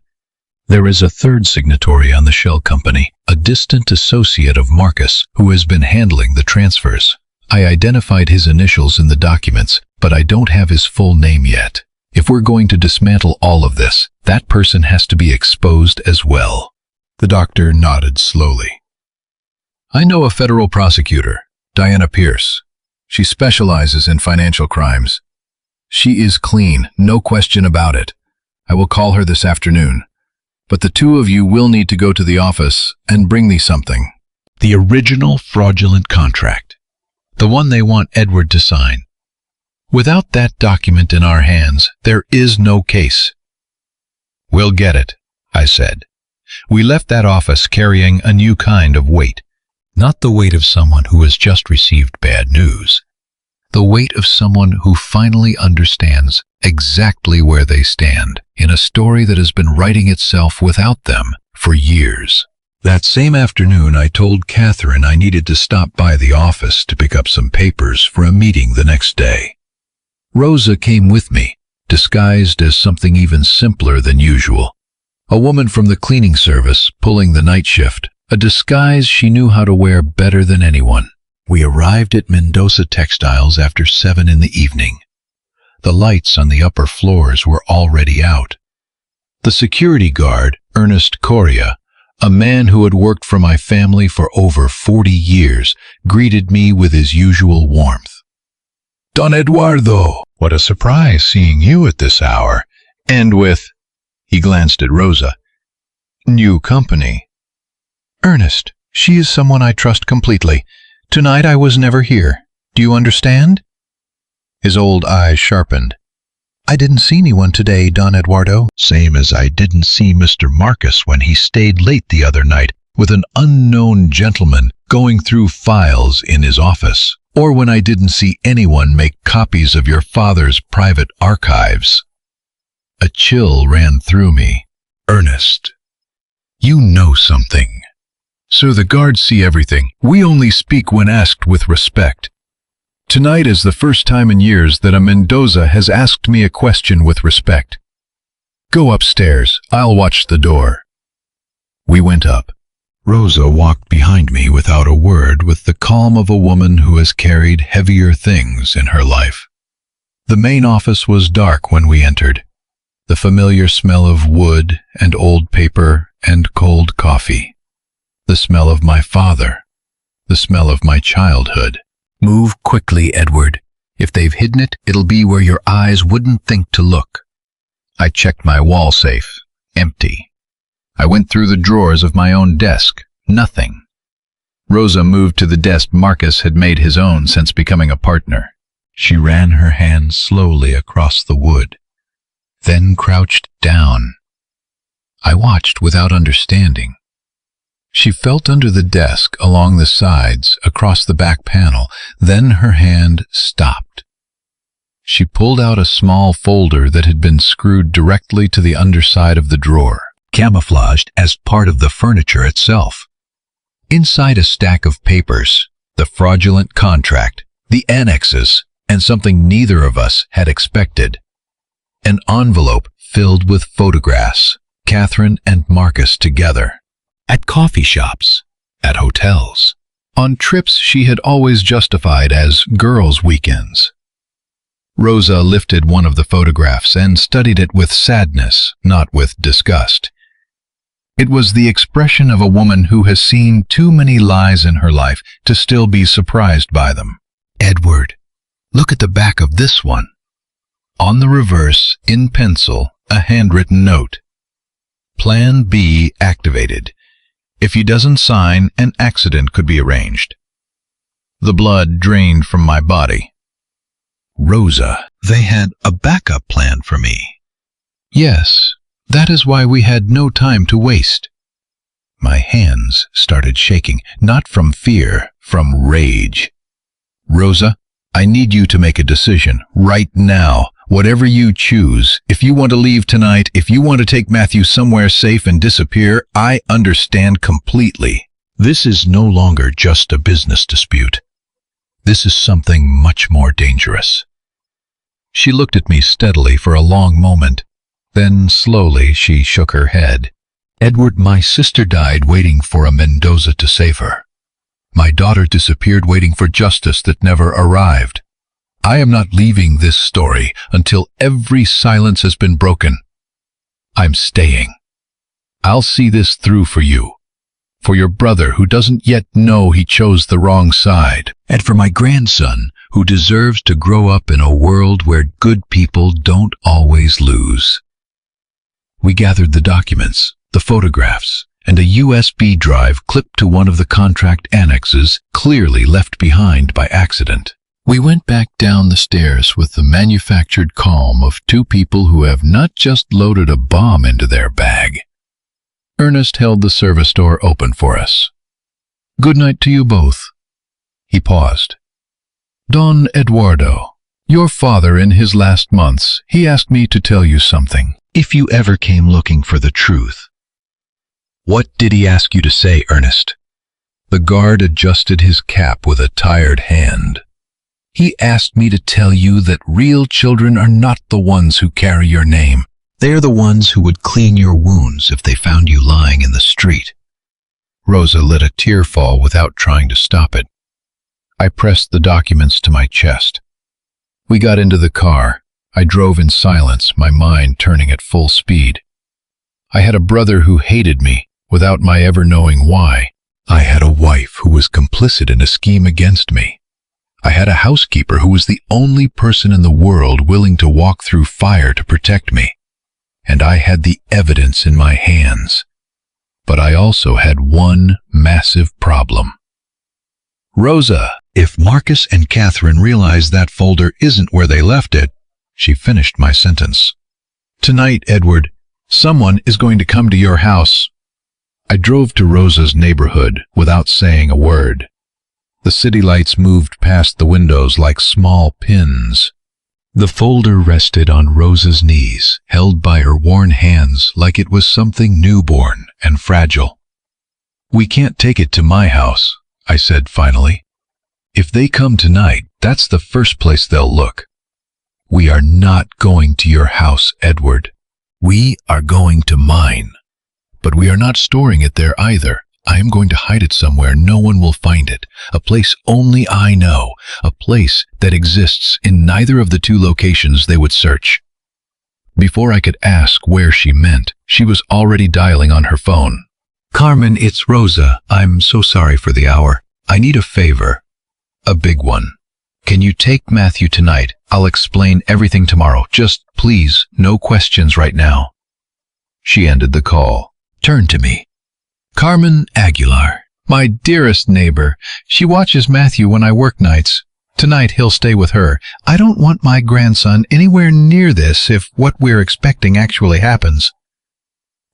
There is a third signatory on the shell company, a distant associate of Marcus who has been handling the transfers. I identified his initials in the documents, but I don't have his full name yet. If we're going to dismantle all of this, that person has to be exposed as well. The doctor nodded slowly. I know a federal prosecutor, Diana Pierce. She specializes in financial crimes. She is clean, no question about it. I will call her this afternoon. But the two of you will need to go to the office and bring me something. The original fraudulent contract. The one they want Edward to sign. Without that document in our hands, there is no case. We'll get it, I said. We left that office carrying a new kind of weight. Not the weight of someone who has just received bad news. The weight of someone who finally understands exactly where they stand in a story that has been writing itself without them for years. That same afternoon, I told Catherine I needed to stop by the office to pick up some papers for a meeting the next day. Rosa came with me, disguised as something even simpler than usual. A woman from the cleaning service pulling the night shift, a disguise she knew how to wear better than anyone. We arrived at Mendoza Textiles after 7 in the evening. The lights on the upper floors were already out. The security guard, Ernest Correa, a man who had worked for my family for over 40 years, greeted me with his usual warmth. Don Eduardo, what a surprise seeing you at this hour. And with, he glanced at Rosa, new company. Ernest, she is someone I trust completely. Tonight I was never here. Do you understand? His old eyes sharpened. I didn't see anyone today, Don Eduardo. Same as I didn't see Mr. Marcus when he stayed late the other night with an unknown gentleman going through files in his office. Or when I didn't see anyone make copies of your father's private archives. A chill ran through me. Ernest, you know something. Sir, the guards see everything. We only speak when asked with respect. Tonight is the first time in years that a Mendoza has asked me a question with respect. Go upstairs. I'll watch the door. We went up. Rosa walked behind me without a word, with the calm of a woman who has carried heavier things in her life. The main office was dark when we entered. The familiar smell of wood and old paper and cold coffee. The smell of my father. The smell of my childhood. Move quickly, Edward. If they've hidden it, it'll be where your eyes wouldn't think to look. I checked my wall safe. Empty. I went through the drawers of my own desk. Nothing. Rosa moved to the desk Marcus had made his own since becoming a partner. She ran her hand slowly across the wood, then crouched down. I watched without understanding. She felt under the desk, along the sides, across the back panel, then her hand stopped. She pulled out a small folder that had been screwed directly to the underside of the drawer, camouflaged as part of the furniture itself. Inside a stack of papers, the fraudulent contract, the annexes, and something neither of us had expected. An envelope filled with photographs, Catherine and Marcus together. At coffee shops, at hotels, on trips she had always justified as girls' weekends. Rosa lifted one of the photographs and studied it with sadness, not with disgust. It was the expression of a woman who has seen too many lies in her life to still be surprised by them. Edward, look at the back of this one. On the reverse, in pencil, a handwritten note. Plan B activated. If he doesn't sign, an accident could be arranged. The blood drained from my body. Rosa, They had a backup plan for me. Yes, that is why we had no time to waste. My hands started shaking, not from fear, from rage. Rosa, I need you to make a decision, right now. Whatever you choose, if you want to leave tonight, if you want to take Matthew somewhere safe and disappear, I understand completely. This is no longer just a business dispute. This is something much more dangerous. She looked at me steadily for a long moment. Then slowly she shook her head. Edward, my sister died waiting for a Mendoza to save her. My daughter disappeared waiting for justice that never arrived. I am not leaving this story until every silence has been broken. I'm staying. I'll see this through for you, for your brother who doesn't yet know he chose the wrong side, and for my grandson who deserves to grow up in a world where good people don't always lose. We gathered the documents, the photographs, and a USB drive clipped to one of the contract annexes, clearly left behind by accident. We went back down the stairs with the manufactured calm of two people who have not just loaded a bomb into their bag. Ernest held the service door open for us. Good night to you both. He paused. Don Eduardo, your father in his last months, he asked me to tell you something. If you ever came looking for the truth. What did he ask you to say, Ernest? The guard adjusted his cap with a tired hand. He asked me to tell you that real children are not the ones who carry your name. They are the ones who would clean your wounds if they found you lying in the street. Rosa let a tear fall without trying to stop it. I pressed the documents to my chest. We got into the car. I drove in silence, my mind turning at full speed. I had a brother who hated me, without my ever knowing why. I had a wife who was complicit in a scheme against me. I had a housekeeper who was the only person in the world willing to walk through fire to protect me. And I had the evidence in my hands. But I also had one massive problem. Rosa, if Marcus and Catherine realize that folder isn't where they left it, she finished my sentence. Tonight, Edward, someone is going to come to your house. I drove to Rosa's neighborhood without saying a word. The city lights moved past the windows like small pins. The folder rested on Rosa's knees, held by her worn hands like it was something newborn and fragile. We can't take it to my house, I said finally. If they come tonight, that's the first place they'll look. We are not going to your house, Edward. We are going to mine. But we are not storing it there either. I am going to hide it somewhere no one will find it, a place only I know, a place that exists in neither of the two locations they would search. Before I could ask where she meant, she was already dialing on her phone. Carmen, it's Rosa. I'm so sorry for the hour. I need a favor. A big one. Can you take Matthew tonight? I'll explain everything tomorrow. Just please, no questions right now. She ended the call. Turned to me. Carmen Aguilar, my dearest neighbor. She watches Matthew when I work nights. Tonight he'll stay with her. I don't want my grandson anywhere near this if what we're expecting actually happens.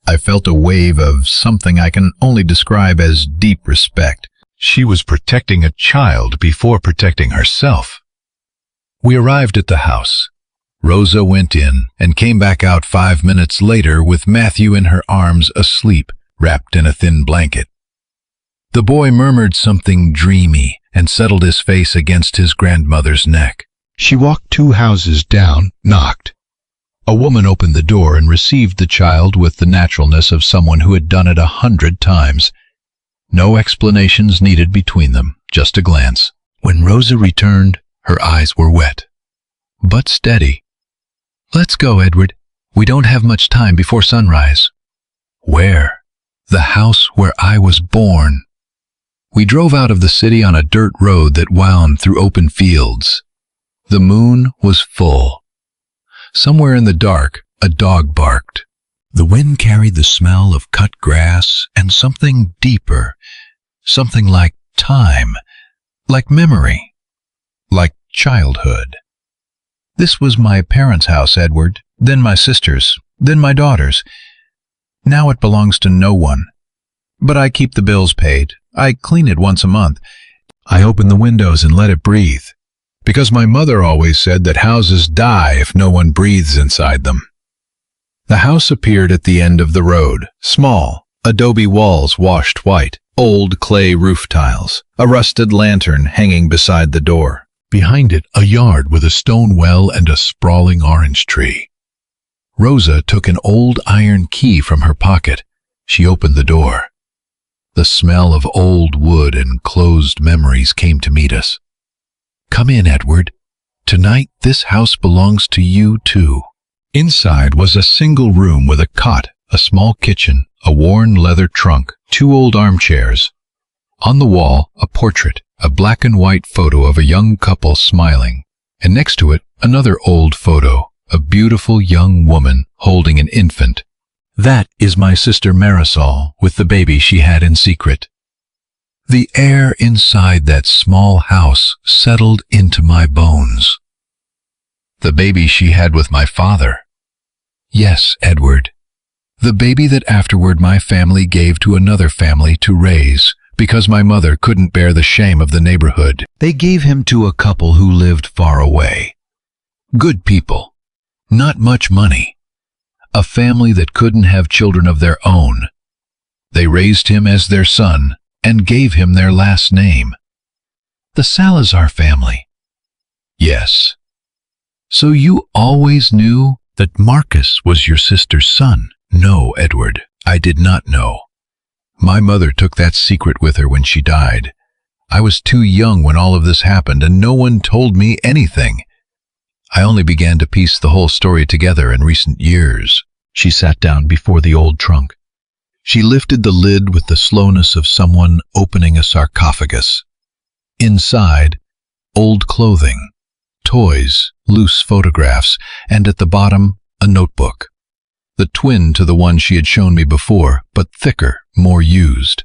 I felt a wave of something I can only describe as deep respect. She was protecting a child before protecting herself. We arrived at the house. Rosa went in and came back out 5 minutes later with Matthew in her arms asleep, wrapped in a thin blanket. The boy murmured something dreamy and settled his face against his grandmother's neck. She walked 2 houses down, knocked. A woman opened the door and received the child with the naturalness of someone who had done it 100 times. No explanations needed between them, just a glance. When Rosa returned, her eyes were wet, but steady. Let's go, Edward. We don't have much time before sunrise. Where? The house where I was born. We drove out of the city on a dirt road that wound through open fields. The moon was full. Somewhere in the dark, a dog barked. The wind carried the smell of cut grass and something deeper, something like time, like memory, like childhood. This was my parents' house, Edward, then my sister's, then my daughter's. Now it belongs to no one. But I keep the bills paid. I clean it once a month. I open the windows and let it breathe. Because my mother always said that houses die if no one breathes inside them. The house appeared at the end of the road, small, adobe walls washed white, old clay roof tiles, a rusted lantern hanging beside the door. Behind it, a yard with a stone well and a sprawling orange tree. Rosa took an old iron key from her pocket. She opened the door. The smell of old wood and closed memories came to meet us. "Come in, Edward. Tonight this house belongs to you too." Inside was a single room with a cot, a small kitchen, a worn leather trunk, 2 old armchairs. On the wall, a portrait, a black and white photo of a young couple smiling, and next to it, another old photo, a beautiful young woman holding an infant. That is my sister Marisol with the baby she had in secret. The air inside that small house settled into my bones. The baby she had with my father. Yes, Edward. The baby that afterward my family gave to another family to raise, because my mother couldn't bear the shame of the neighborhood. They gave him to a couple who lived far away. Good people. Not much money. A family that couldn't have children of their own. They raised him as their son and gave him their last name. The Salazar family. Yes. So you always knew that Marcus was your sister's son? No, Edward, I did not know. My mother took that secret with her when she died. I was too young when all of this happened, and no one told me anything. I only began to piece the whole story together in recent years. She sat down before the old trunk. She lifted the lid with the slowness of someone opening a sarcophagus. Inside, old clothing, toys, loose photographs, and at the bottom, a notebook. The twin to the one she had shown me before, but thicker, more used.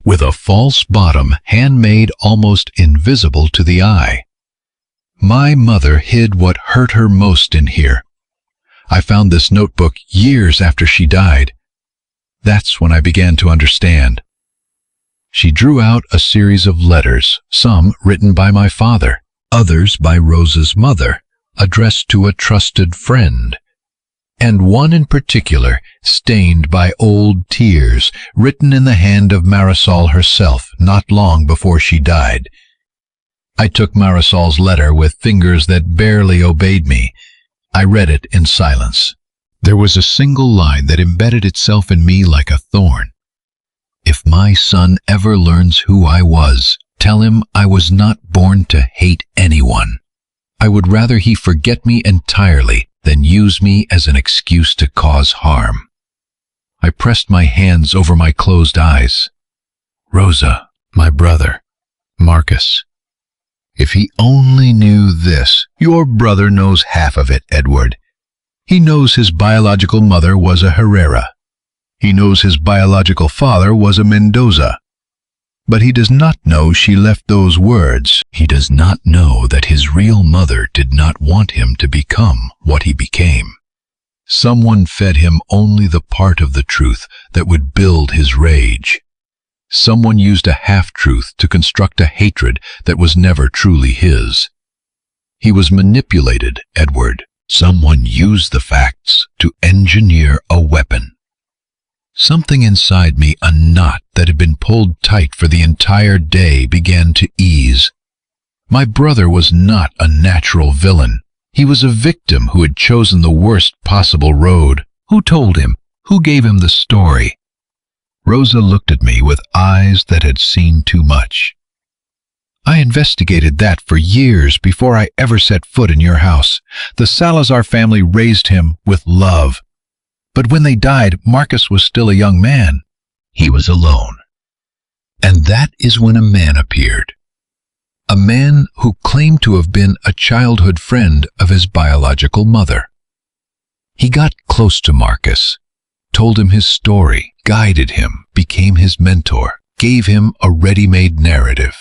With a false bottom, handmade, almost invisible to the eye. My mother hid what hurt her most in here. I found this notebook years after she died. That's when I began to understand. She drew out a series of letters, some written by my father, others by Rosa's mother, addressed to a trusted friend, and one in particular stained by old tears, written in the hand of Marisol herself not long before she died. I took Marisol's letter with fingers that barely obeyed me. I read it in silence. There was a single line that embedded itself in me like a thorn. If my son ever learns who I was, tell him I was not born to hate anyone. I would rather he forget me entirely than use me as an excuse to cause harm. I pressed my hands over my closed eyes. Rosa, my brother, Marcus. If he only knew this. Your brother knows half of it, Edward. He knows his biological mother was a Herrera. He knows his biological father was a Mendoza. But he does not know she left those words. He does not know that his real mother did not want him to become what he became. Someone fed him only the part of the truth that would build his rage. Someone used a half-truth to construct a hatred that was never truly his. He was manipulated, Edward. Someone used the facts to engineer a weapon. Something inside me, a knot that had been pulled tight for the entire day, began to ease. My brother was not a natural villain. He was a victim who had chosen the worst possible road. Who told him? Who gave him the story? Rosa looked at me with eyes that had seen too much. I investigated that for years before I ever set foot in your house. The Salazar family raised him with love. But when they died, Marcus was still a young man. He was alone. And that is when a man appeared. A man who claimed to have been a childhood friend of his biological mother. He got close to Marcus, told him his story, guided him, became his mentor, gave him a ready-made narrative.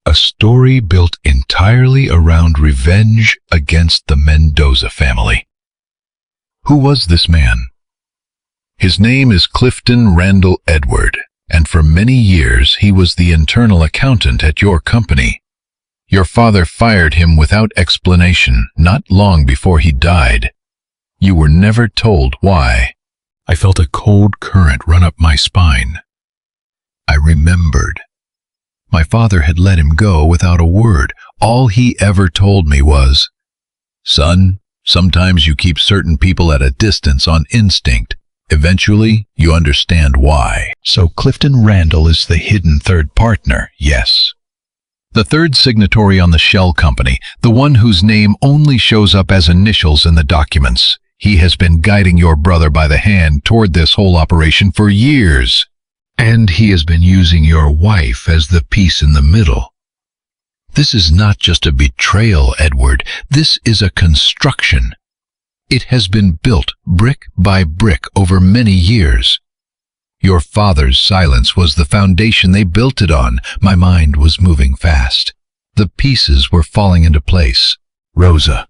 A story built entirely around revenge against the Mendoza family. Who was this man? His name is Clifton Randall Edward, and for many years he was the internal accountant at your company. Your father fired him without explanation not long before he died. You were never told why. I felt a cold current run up my spine. I remembered. My father had let him go without a word. All he ever told me was, "Son, sometimes you keep certain people at a distance on instinct. Eventually, you understand why." So Clifton Randall is the hidden third partner, yes. The third signatory on the shell company, the one whose name only shows up as initials in the documents. He has been guiding your brother by the hand toward this whole operation for years. And he has been using your wife as the piece in the middle. This is not just a betrayal, Edward. This is a construction. It has been built brick by brick over many years. Your father's silence was the foundation they built it on. My mind was moving fast. The pieces were falling into place. Rosa.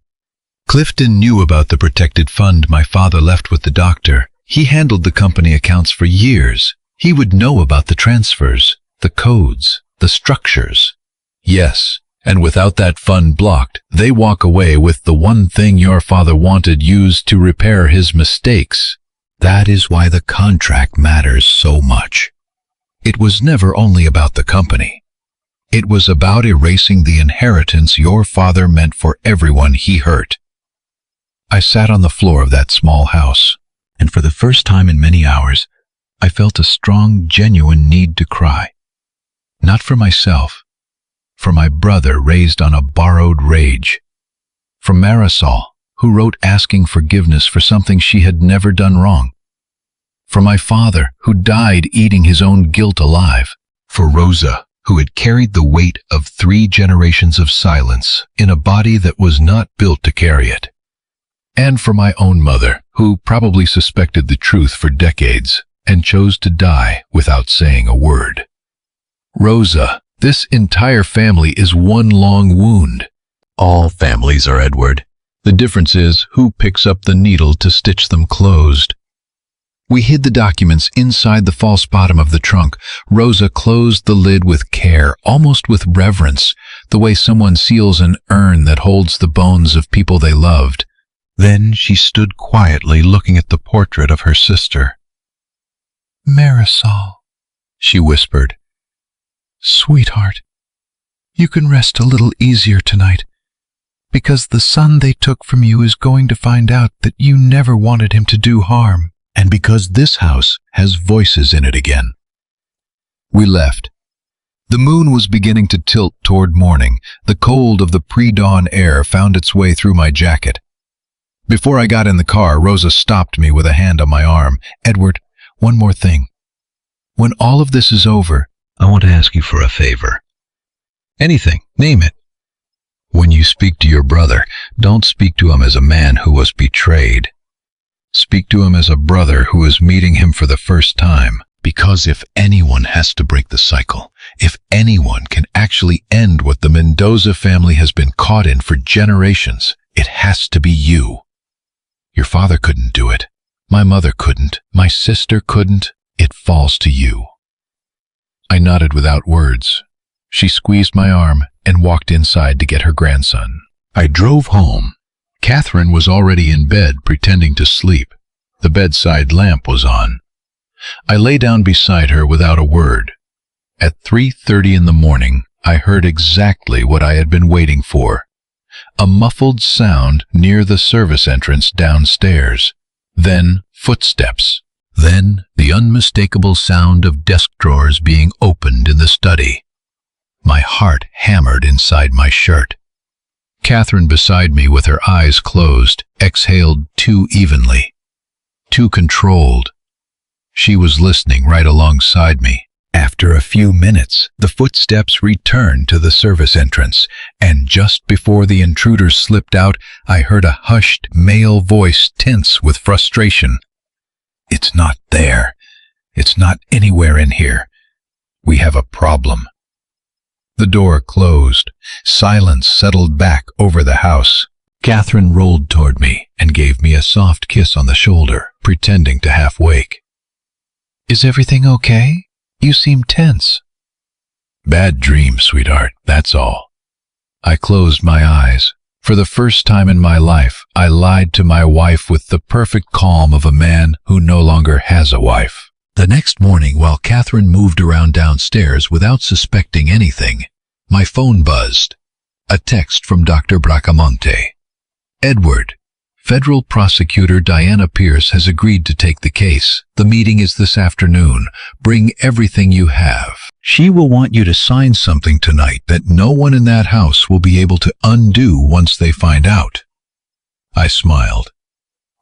Clifton knew about the protected fund my father left with the doctor. He handled the company accounts for years. He would know about the transfers, the codes, the structures. Yes, and without that fund blocked, they walk away with the one thing your father wanted used to repair his mistakes. That is why the contract matters so much. It was never only about the company. It was about erasing the inheritance your father meant for everyone he hurt. I sat on the floor of that small house, and for the first time in many hours, I felt a strong, genuine need to cry. Not for myself, for my brother raised on a borrowed rage. For Marisol, who wrote asking forgiveness for something she had never done wrong. For my father, who died eating his own guilt alive. For Rosa, who had carried the weight of 3 generations of silence in a body that was not built to carry it. And for my own mother, who probably suspected the truth for decades and chose to die without saying a word. Rosa, this entire family is one long wound. All families are, Edward. The difference is who picks up the needle to stitch them closed. We hid the documents inside the false bottom of the trunk. Rosa closed the lid with care, almost with reverence, the way someone seals an urn that holds the bones of people they loved. Then she stood quietly looking at the portrait of her sister. "Marisol," she whispered. "Sweetheart, you can rest a little easier tonight, because the son they took from you is going to find out that you never wanted him to do harm, and because this house has voices in it again." We left. The moon was beginning to tilt toward morning. The cold of the pre-dawn air found its way through my jacket. Before I got in the car, Rosa stopped me with a hand on my arm. "Edward, one more thing. When all of this is over, I want to ask you for a favor. Anything, name it. When you speak to your brother, don't speak to him as a man who was betrayed. Speak to him as a brother who is meeting him for the first time. Because if anyone has to break the cycle, if anyone can actually end what the Mendoza family has been caught in for generations, it has to be you. Your father couldn't do it. My mother couldn't. My sister couldn't. It falls to you." I nodded without words. She squeezed my arm and walked inside to get her grandson. I drove home. Catherine was already in bed pretending to sleep. The bedside lamp was on. I lay down beside her without a word. At 3:30 in the morning, I heard exactly what I had been waiting for. A muffled sound near the service entrance downstairs. Then footsteps. Then the unmistakable sound of desk drawers being opened in the study. My heart hammered inside my shirt. Catherine beside me with her eyes closed, exhaled too evenly, too controlled. She was listening right alongside me. After a few minutes, the footsteps returned to the service entrance, and just before the intruders slipped out, I heard a hushed male voice tense with frustration. "It's not there. It's not anywhere in here. We have a problem." The door closed. Silence settled back over the house. Catherine rolled toward me and gave me a soft kiss on the shoulder, pretending to half wake. Is everything okay? You seem tense. Bad dream, sweetheart, that's all. I closed my eyes. For the first time in my life, I lied to my wife with the perfect calm of a man who no longer has a wife. The next morning, while Catherine moved around downstairs without suspecting anything, my phone buzzed. A text from Dr. Bracamonte. Edward, Federal Prosecutor Diana Pierce has agreed to take the case. The meeting is this afternoon. Bring everything you have. She will want you to sign something tonight that no one in that house will be able to undo once they find out. I smiled.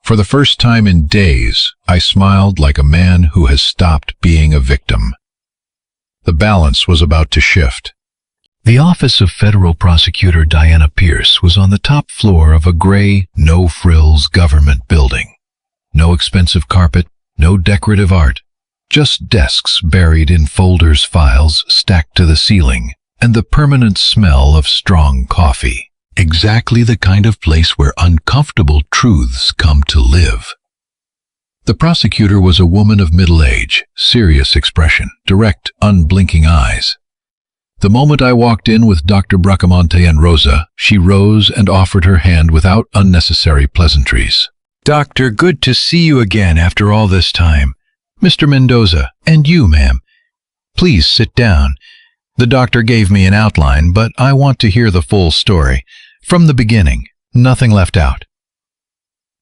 For the first time in days, I smiled like a man who has stopped being a victim. The balance was about to shift. The office of Federal Prosecutor Diana Pierce was on the top floor of a gray, no-frills government building. No expensive carpet, no decorative art, just desks buried in folders, files stacked to the ceiling, and the permanent smell of strong coffee. Exactly the kind of place where uncomfortable truths come to live. The prosecutor was a woman of middle age, serious expression, direct, unblinking eyes. The moment I walked in with Dr. Bracamonte and Rosa, she rose and offered her hand without unnecessary pleasantries. Doctor, good to see you again after all this time. Mr. Mendoza, and you, ma'am. Please sit down. The doctor gave me an outline, but I want to hear the full story. From the beginning, nothing left out.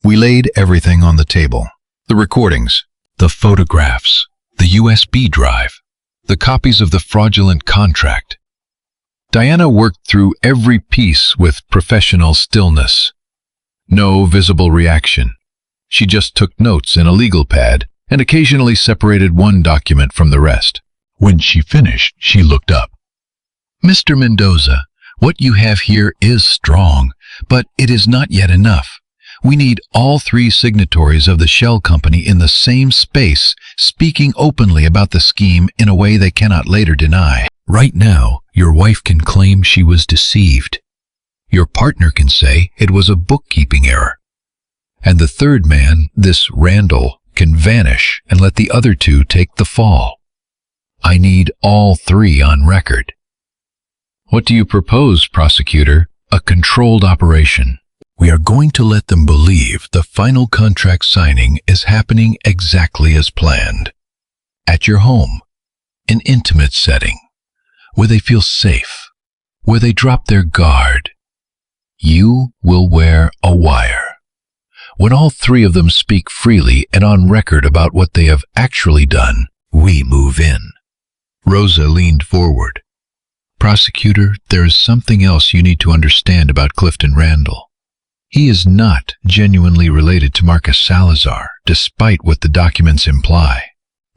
We laid everything on the table. The recordings, The photographs, the USB drive, the copies of the fraudulent contract. Diana worked through every piece with professional stillness. No visible reaction. She just took notes in a legal pad and occasionally separated one document from the rest. When she finished, she looked up. Mr. Mendoza, what you have here is strong, but it is not yet enough. We need all 3 signatories of the shell company in the same space, speaking openly about the scheme in a way they cannot later deny. Right now, your wife can claim she was deceived. Your partner can say it was a bookkeeping error. And the third man, this Randall, can vanish and let the other 2 take the fall. I need all 3 on record. What do you propose, prosecutor? A controlled operation. We are going to let them believe the final contract signing is happening exactly as planned. At your home, an intimate setting, where they feel safe, where they drop their guard. You will wear a wire. When all 3 of them speak freely and on record about what they have actually done, we move in. Rosa leaned forward. Prosecutor, there is something else you need to understand about Clifton Randall. He is not genuinely related to Marcus Salazar, despite what the documents imply.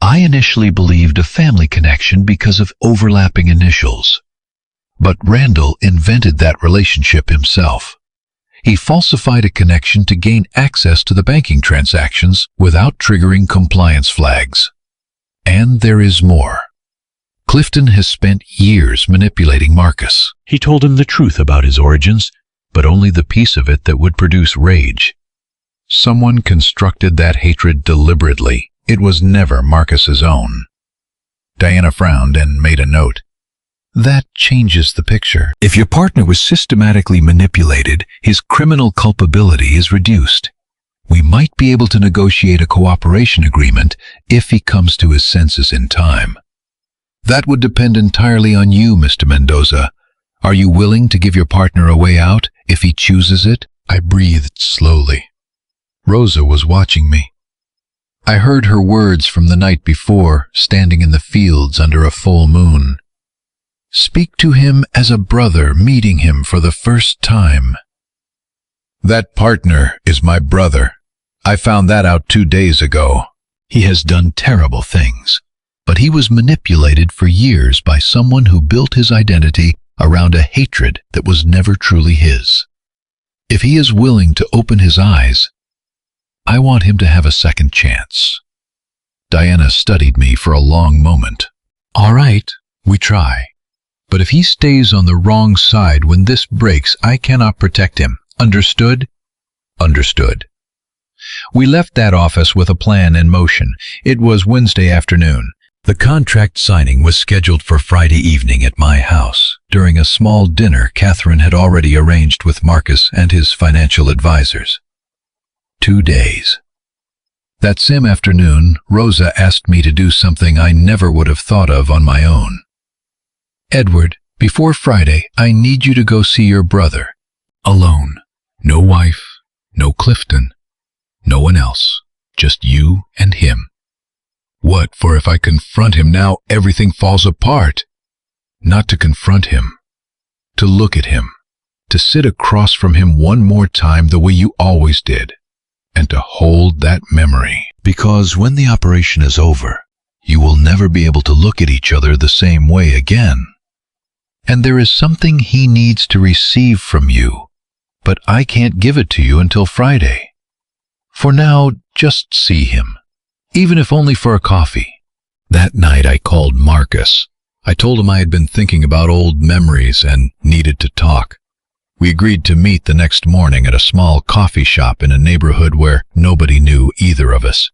I initially believed a family connection because of overlapping initials. But Randall invented that relationship himself. He falsified a connection to gain access to the banking transactions without triggering compliance flags. And there is more. Clifton has spent years manipulating Marcus. He told him the truth about his origins, but only the piece of it that would produce rage. Someone constructed that hatred deliberately. It was never Marcus's own. Diana frowned and made a note. That changes the picture. If your partner was systematically manipulated, his criminal culpability is reduced. We might be able to negotiate a cooperation agreement if he comes to his senses in time. That would depend entirely on you, Mr. Mendoza. Are you willing to give your partner a way out if he chooses it? I breathed slowly. Rosa was watching me. I heard her words from the night before, standing in the fields under a full moon. Speak to him as a brother meeting him for the first time. That partner is my brother. I found that out 2 days ago. He has done terrible things, but he was manipulated for years by someone who built his identity around a hatred that was never truly his. If he is willing to open his eyes, I want him to have a second chance. Diana studied me for a long moment. All right, we try. But if he stays on the wrong side when this breaks, I cannot protect him. Understood? Understood. We left that office with a plan in motion. It was Wednesday afternoon. The contract signing was scheduled for Friday evening at my house. During a small dinner Catherine had already arranged with Marcus and his financial advisors. 2 days. That same afternoon, Rosa asked me to do something I never would have thought of on my own. Edward, before Friday, I need you to go see your brother. Alone. No wife, no Clifton, no one else. Just you and him. What for if I confront him now everything falls apart? Not to confront him. To look at him. To sit across from him one more time the way you always did. And to hold that memory. Because when the operation is over, you will never be able to look at each other the same way again. And there is something he needs to receive from you, but I can't give it to you until Friday. For now, just see him, even if only for a coffee. That night I called Marcus. I told him I had been thinking about old memories and needed to talk. We agreed to meet the next morning at a small coffee shop in a neighborhood where nobody knew either of us.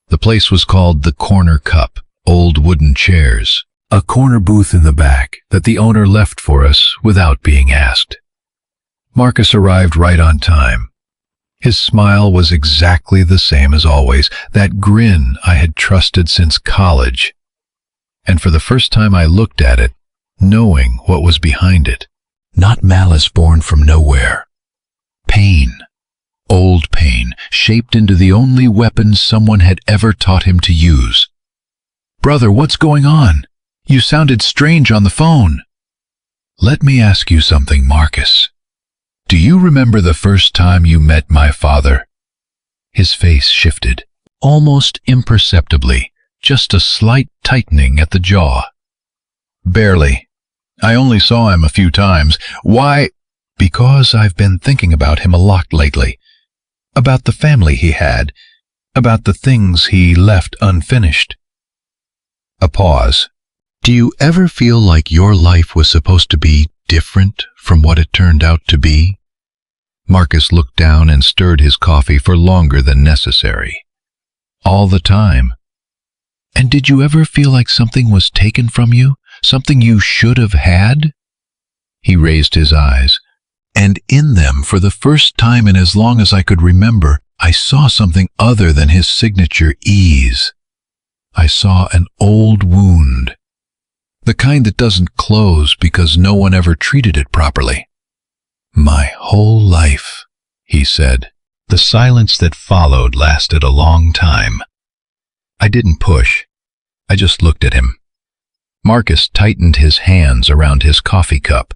The place was called the Corner Cup, old wooden chairs, a corner booth in the back that the owner left for us without being asked. Marcus arrived right on time. His smile was exactly the same as always, that grin I had trusted since college. And for the first time I looked at it, knowing what was behind it. Not malice born from nowhere. Pain. Old pain, shaped into the only weapon someone had ever taught him to use. Brother, what's going on? You sounded strange on the phone. Let me ask you something, Marcus. Do you remember the first time you met my father? His face shifted, almost imperceptibly, just a slight tightening at the jaw. Barely. I only saw him a few times. Why? Because I've been thinking about him a lot lately. About the family he had. About the things he left unfinished. A pause. Do you ever feel like your life was supposed to be different from what it turned out to be? Marcus looked down and stirred his coffee for longer than necessary. All the time. And did you ever feel like something was taken from you? Something you should have had? He raised his eyes, and in them, for the first time in as long as I could remember, I saw something other than his signature ease. I saw an old wound. The kind that doesn't close because no one ever treated it properly. My whole life, he said. The silence that followed lasted a long time. I didn't push. I just looked at him. Marcus tightened his hands around his coffee cup.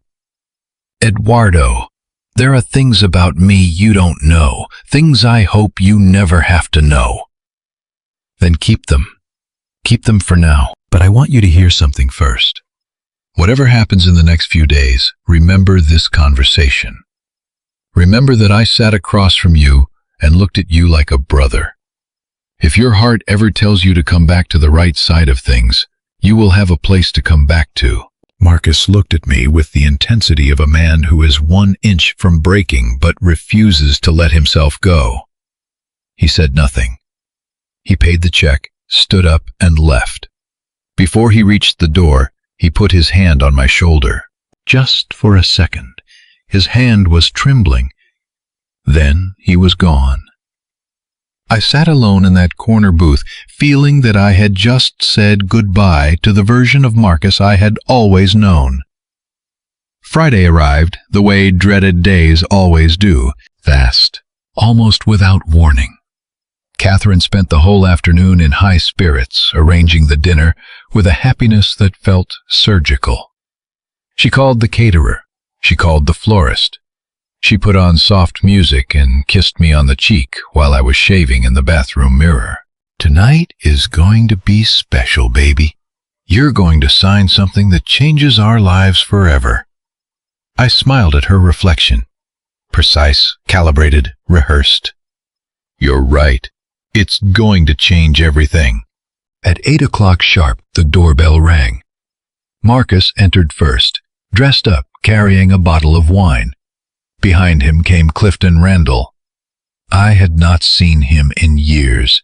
Eduardo, there are things about me you don't know, things I hope you never have to know. Then keep them. Keep them for now, but I want you to hear something first. Whatever happens in the next few days, remember this conversation. Remember that I sat across from you and looked at you like a brother. If your heart ever tells you to come back to the right side of things, you will have a place to come back to. Marcus looked at me with the intensity of a man who is 1 inch from breaking but refuses to let himself go. He said nothing. He paid the check, stood up, and left. Before he reached the door, he put his hand on my shoulder. Just for a second. His hand was trembling. Then he was gone. I sat alone in that corner booth, feeling that I had just said goodbye to the version of Marcus I had always known. Friday arrived, the way dreaded days always do, fast, almost without warning. Catherine spent the whole afternoon in high spirits, arranging the dinner with a happiness that felt surgical. She called the caterer. She called the florist. She put on soft music and kissed me on the cheek while I was shaving in the bathroom mirror. Tonight is going to be special, baby. You're going to sign something that changes our lives forever. I smiled at her reflection. Precise, calibrated, rehearsed. You're right. It's going to change everything. At 8 o'clock sharp, the doorbell rang. Marcus entered first, dressed up, carrying a bottle of wine. Behind him came Clifton Randall. I had not seen him in years.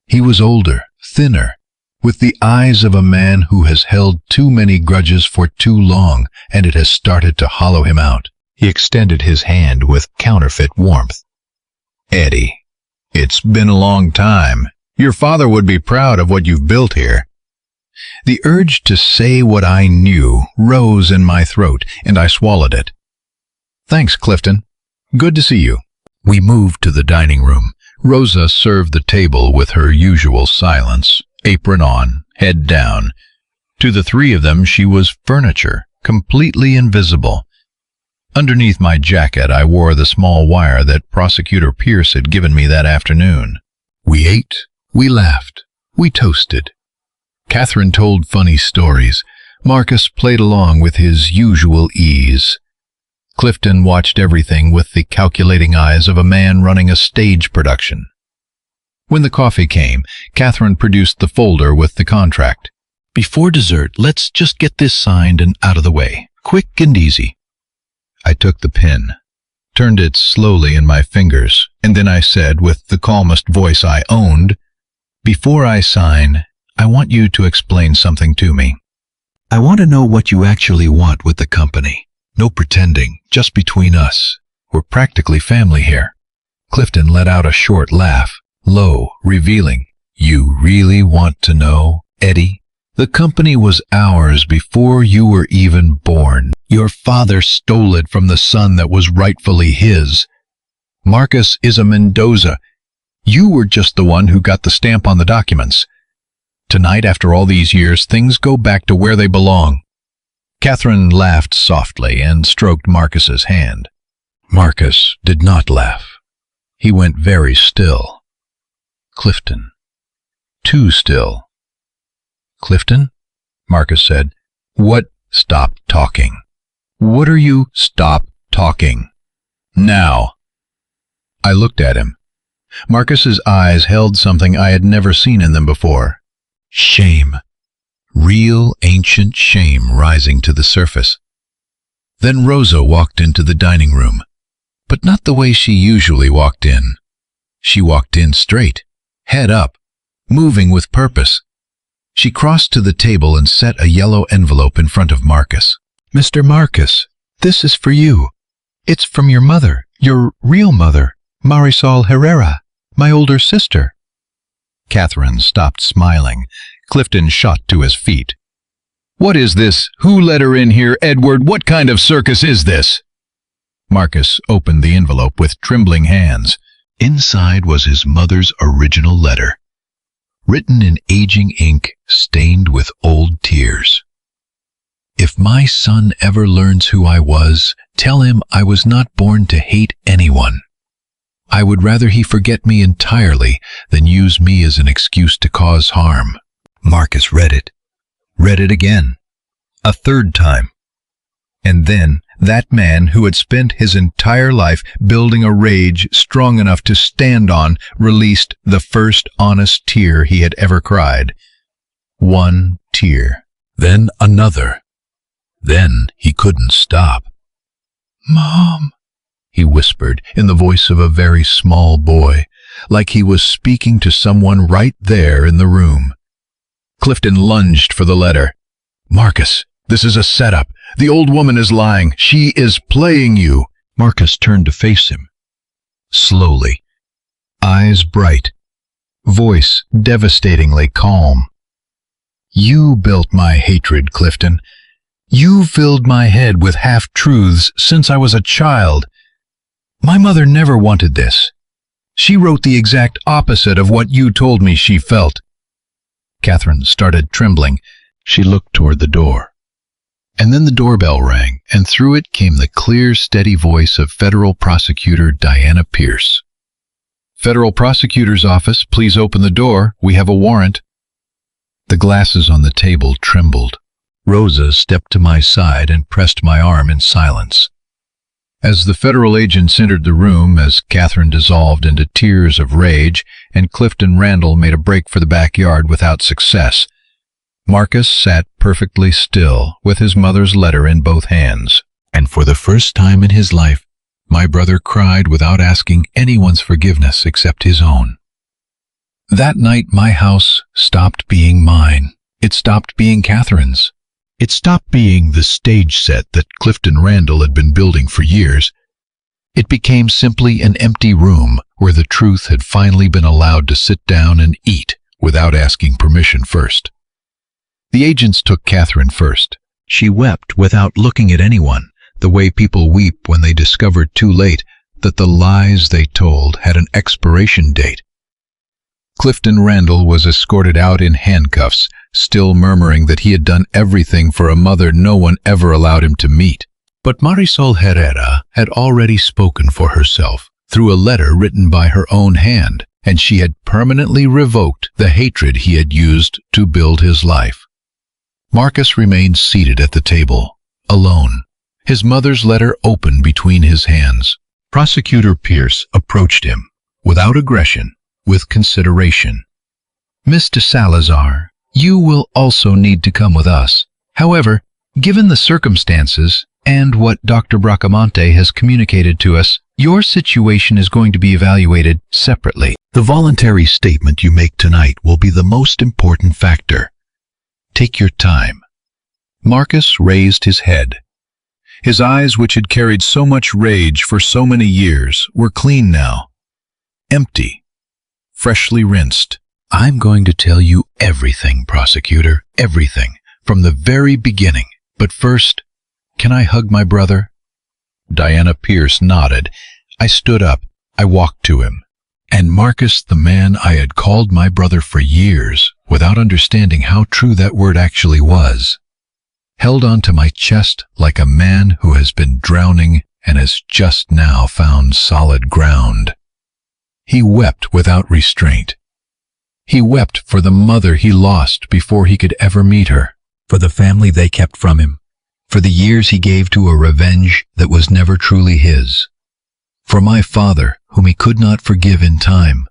He was older, thinner, with the eyes of a man who has held too many grudges for too long, and it has started to hollow him out. He extended his hand with counterfeit warmth. "Eddie, it's been a long time. Your father would be proud of what you've built here." The urge to say what I knew rose in my throat, and I swallowed it. "Thanks, Clifton. Good to see you." We moved to the dining room. Rosa served the table with her usual silence, apron on, head down. To the three of them she was furniture, completely invisible. Underneath my jacket I wore the small wire that Prosecutor Pierce had given me that afternoon. We ate, we laughed, we toasted. Catherine told funny stories. Marcus played along with his usual ease. Clifton watched everything with the calculating eyes of a man running a stage production. When the coffee came, Catherine produced the folder with the contract. "Before dessert, let's just get this signed and out of the way. Quick and easy." I took the pen, turned it slowly in my fingers, and then I said with the calmest voice I owned, "Before I sign, I want you to explain something to me. I want to know what you actually want with the company. No pretending, just between us. We're practically family here." Clifton let out a short laugh, low, revealing. "You really want to know, Eddie? The company was ours before you were even born. Your father stole it from the son that was rightfully his. Marcus is a Mendoza. You were just the one who got the stamp on the documents. Tonight, after all these years, things go back to where they belong." Catherine laughed softly and stroked Marcus's hand. Marcus did not laugh. He went very still. Clifton. Too still. "Clifton?" Marcus said. "What?" "Stop talking." "What are you?" "Stop talking. Now." I looked at him. Marcus's eyes held something I had never seen in them before. Shame. Real ancient shame rising to the surface. Then Rosa walked into the dining room, but not the way she usually walked in. She walked in straight, head up, moving with purpose. She crossed to the table and set a yellow envelope in front of Marcus. "Mr. Marcus, this is for you. It's from your mother, your real mother, Marisol Herrera, my older sister." Catherine stopped smiling. Clifton shot to his feet. "What is this? Who let her in here, Edward? What kind of circus is this?" Marcus opened the envelope with trembling hands. Inside was his mother's original letter, written in aging ink stained with old tears. "If my son ever learns who I was, tell him I was not born to hate anyone. I would rather he forget me entirely than use me as an excuse to cause harm." Marcus read it again, a third time. And then that man who had spent his entire life building a rage strong enough to stand on released the first honest tear he had ever cried. One tear, then another. Then he couldn't stop. "Mom," he whispered in the voice of a very small boy, like he was speaking to someone right there in the room. Clifton lunged for the letter. "Marcus, this is a setup. The old woman is lying. She is playing you." Marcus turned to face him. Slowly, eyes bright, voice devastatingly calm. "You built my hatred, Clifton. You filled my head with half-truths since I was a child. My mother never wanted this. She wrote the exact opposite of what you told me she felt." Catherine started trembling. She looked toward the door. And then the doorbell rang, and through it came the clear, steady voice of Federal Prosecutor Diana Pierce. "Federal Prosecutor's Office, please open the door. We have a warrant." The glasses on the table trembled. Rosa stepped to my side and pressed my arm in silence. As the federal agents entered the room, as Catherine dissolved into tears of rage, and Clifton Randall made a break for the backyard without success, Marcus sat perfectly still with his mother's letter in both hands. And for the first time in his life, my brother cried without asking anyone's forgiveness except his own. That night my house stopped being mine. It stopped being Catherine's. It stopped being the stage set that Clifton Randall had been building for years. It became simply an empty room where the truth had finally been allowed to sit down and eat without asking permission first. The agents took Catherine first. She wept without looking at anyone, the way people weep when they discover too late that the lies they told had an expiration date. Clifton Randall was escorted out in handcuffs, still murmuring that he had done everything for a mother no one ever allowed him to meet. But Rosa Herrera had already spoken for herself through a letter written by her own hand, and she had permanently revoked the hatred he had used to build his life. Marcus remained seated at the table, alone, his mother's letter open between his hands. Prosecutor Pierce approached him, without aggression, with consideration. "Mr. Salazar, you will also need to come with us. However, given the circumstances and what Dr. Bracamonte has communicated to us, your situation is going to be evaluated separately. The voluntary statement you make tonight will be the most important factor. Take your time." Marcus raised his head. His eyes, which had carried so much rage for so many years, were clean now, empty, freshly rinsed. "I'm going to tell you everything, prosecutor, everything, from the very beginning. But first, can I hug my brother?" Diana Pierce nodded. I stood up. I walked to him. And Marcus, the man I had called my brother for years, without understanding how true that word actually was, held onto my chest like a man who has been drowning and has just now found solid ground. He wept without restraint. He wept for the mother he lost before he could ever meet her, for the family they kept from him, for the years he gave to a revenge that was never truly his, for my father whom he could not forgive in time.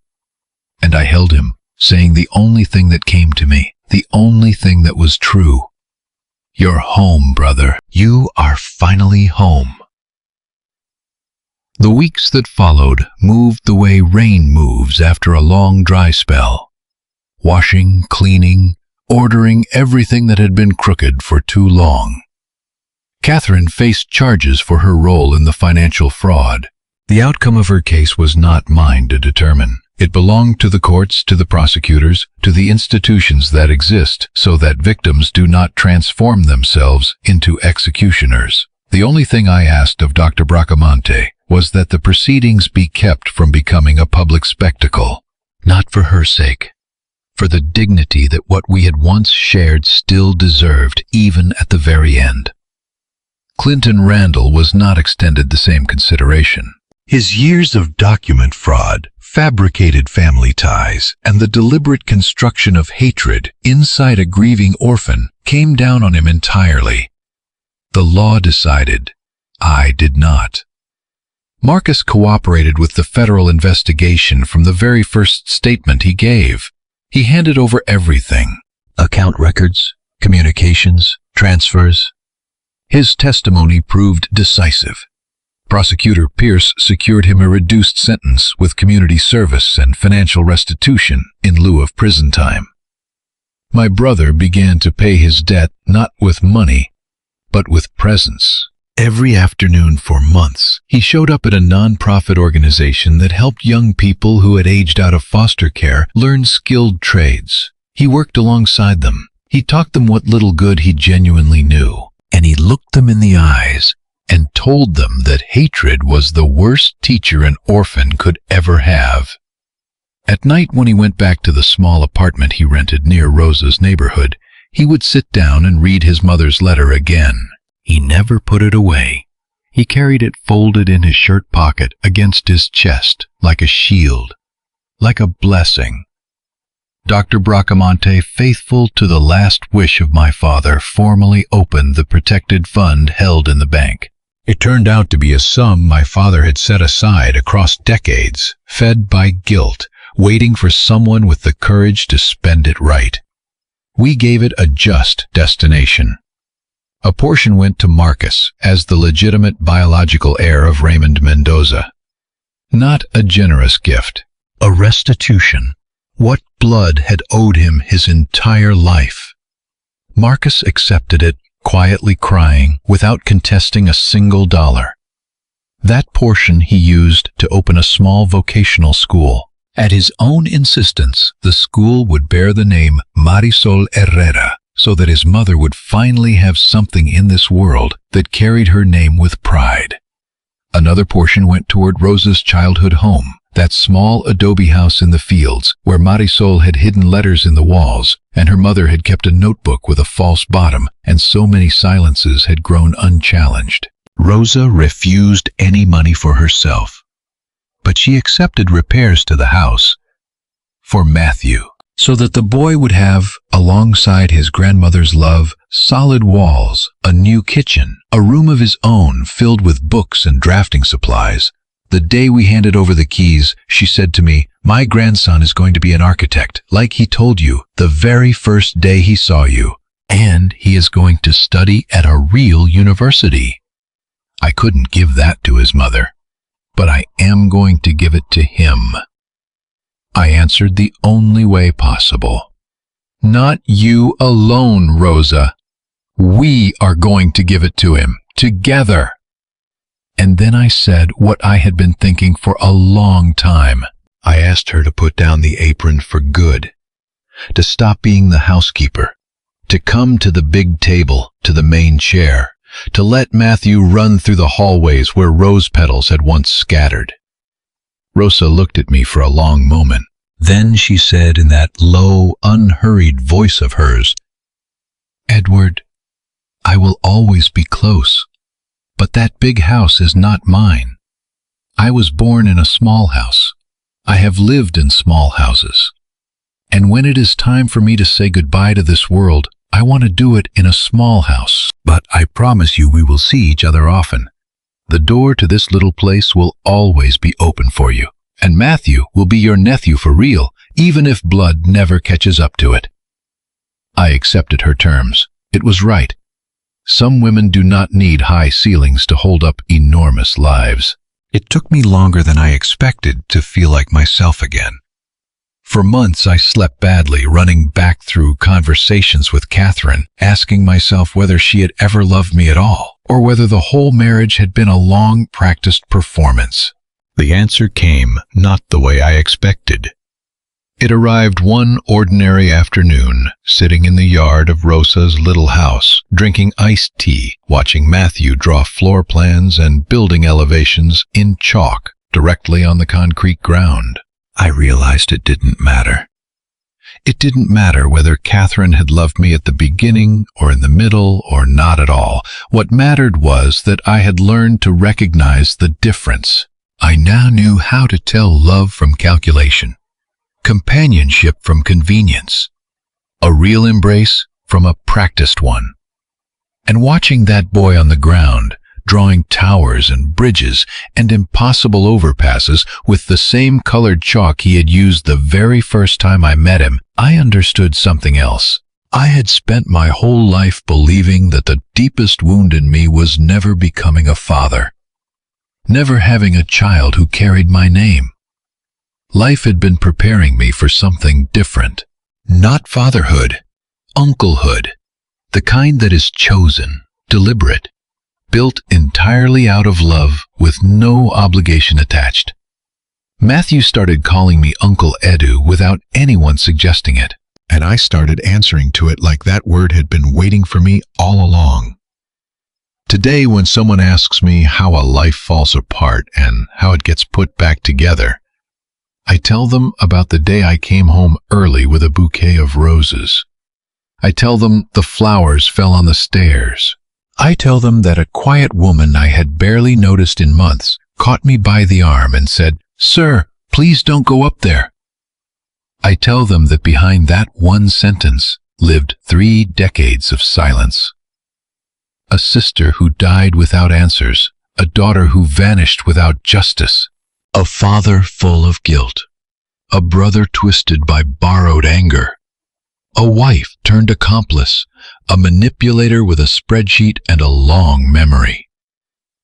And I held him, saying the only thing that came to me, the only thing that was true. "You're home, brother. You are finally home." The weeks that followed moved the way rain moves after a long dry spell. Washing, cleaning, ordering everything that had been crooked for too long. Catherine faced charges for her role in the financial fraud. The outcome of her case was not mine to determine. It belonged to the courts, to the prosecutors, to the institutions that exist so that victims do not transform themselves into executioners. The only thing I asked of Dr. Bracamonte was that the proceedings be kept from becoming a public spectacle, not for her sake, for the dignity that what we had once shared still deserved even at the very end. Clifton Randall was not extended the same consideration. His years of document fraud, fabricated family ties, and the deliberate construction of hatred inside a grieving orphan came down on him entirely. The law decided. I did not. Marcus cooperated with the federal investigation from the very first statement he gave. He handed over everything. Account records, communications, transfers. His testimony proved decisive. Prosecutor Pierce secured him a reduced sentence with community service and financial restitution in lieu of prison time. My brother began to pay his debt not with money, but with presence. Every afternoon for months, he showed up at a non-profit organization that helped young people who had aged out of foster care learn skilled trades. He worked alongside them. He taught them what little good he genuinely knew, and he looked them in the eyes and told them that hatred was the worst teacher an orphan could ever have. At night, when he went back to the small apartment he rented near Rosa's neighborhood, he would sit down and read his mother's letter again. He never put it away. He carried it folded in his shirt pocket against his chest like a shield, like a blessing. Dr. Bracamonte, faithful to the last wish of my father, formally opened the protected fund held in the bank. It turned out to be a sum my father had set aside across decades, fed by guilt, waiting for someone with the courage to spend it right. We gave it a just destination. A portion went to Marcus as the legitimate biological heir of Raymond Mendoza. Not a generous gift, a restitution. What blood had owed him his entire life. Marcus accepted it, quietly crying, without contesting a single dollar. That portion he used to open a small vocational school. At his own insistence, the school would bear the name Rosa Herrera, so that his mother would finally have something in this world that carried her name with pride. Another portion went toward Rosa's childhood home, that small adobe house in the fields where Marisol had hidden letters in the walls, and her mother had kept a notebook with a false bottom, and so many silences had grown unchallenged. Rosa refused any money for herself, but she accepted repairs to the house for Matthew, so that the boy would have, alongside his grandmother's love, solid walls, a new kitchen, a room of his own filled with books and drafting supplies. The day we handed over the keys, she said to me, "My grandson is going to be an architect, like he told you the very first day he saw you, and he is going to study at a real university." I couldn't give that to his mother, but I am going to give it to him. I answered the only way possible. "Not you alone, Rosa. We are going to give it to him, together." And then I said what I had been thinking for a long time. I asked her to put down the apron for good, to stop being the housekeeper, to come to the big table, to the main chair, to let Matthew run through the hallways where rose petals had once scattered. Rosa looked at me for a long moment. Then she said in that low, unhurried voice of hers, "Edward, I will always be close. But that big house is not mine. I was born in a small house. I have lived in small houses. And when it is time for me to say goodbye to this world, I want to do it in a small house. But I promise you we will see each other often. The door to this little place will always be open for you. And Matthew will be your nephew for real, even if blood never catches up to it." I accepted her terms. It was right. Some women do not need high ceilings to hold up enormous lives. It took me longer than I expected to feel like myself again. For months I slept badly, running back through conversations with Catherine, asking myself whether she had ever loved me at all, or whether the whole marriage had been a long practiced performance. The answer came not the way I expected. It arrived one ordinary afternoon, sitting in the yard of Rosa's little house, drinking iced tea, watching Matthew draw floor plans and building elevations in chalk directly on the concrete ground. I realized it didn't matter. It didn't matter whether Catherine had loved me at the beginning or in the middle or not at all. What mattered was that I had learned to recognize the difference. I now knew how to tell love from calculation, companionship from convenience, a real embrace from a practiced one. And watching that boy on the ground, drawing towers and bridges and impossible overpasses with the same colored chalk he had used the very first time I met him, I understood something else. I had spent my whole life believing that the deepest wound in me was never becoming a father, never having a child who carried my name. Life had been preparing me for something different. Not fatherhood, unclehood, the kind that is chosen, deliberate, built entirely out of love with no obligation attached. Matthew started calling me Uncle Edu without anyone suggesting it, and I started answering to it like that word had been waiting for me all along. Today, when someone asks me how a life falls apart and how it gets put back together, I tell them about the day I came home early with a bouquet of roses. I tell them the flowers fell on the stairs. I tell them that a quiet woman I had barely noticed in months caught me by the arm and said, "Sir, please don't go up there." I tell them that behind that one sentence lived 3 decades of silence. A sister who died without answers, a daughter who vanished without justice, a father full of guilt, a brother twisted by borrowed anger, A wife turned accomplice, a manipulator with a spreadsheet and a long memory,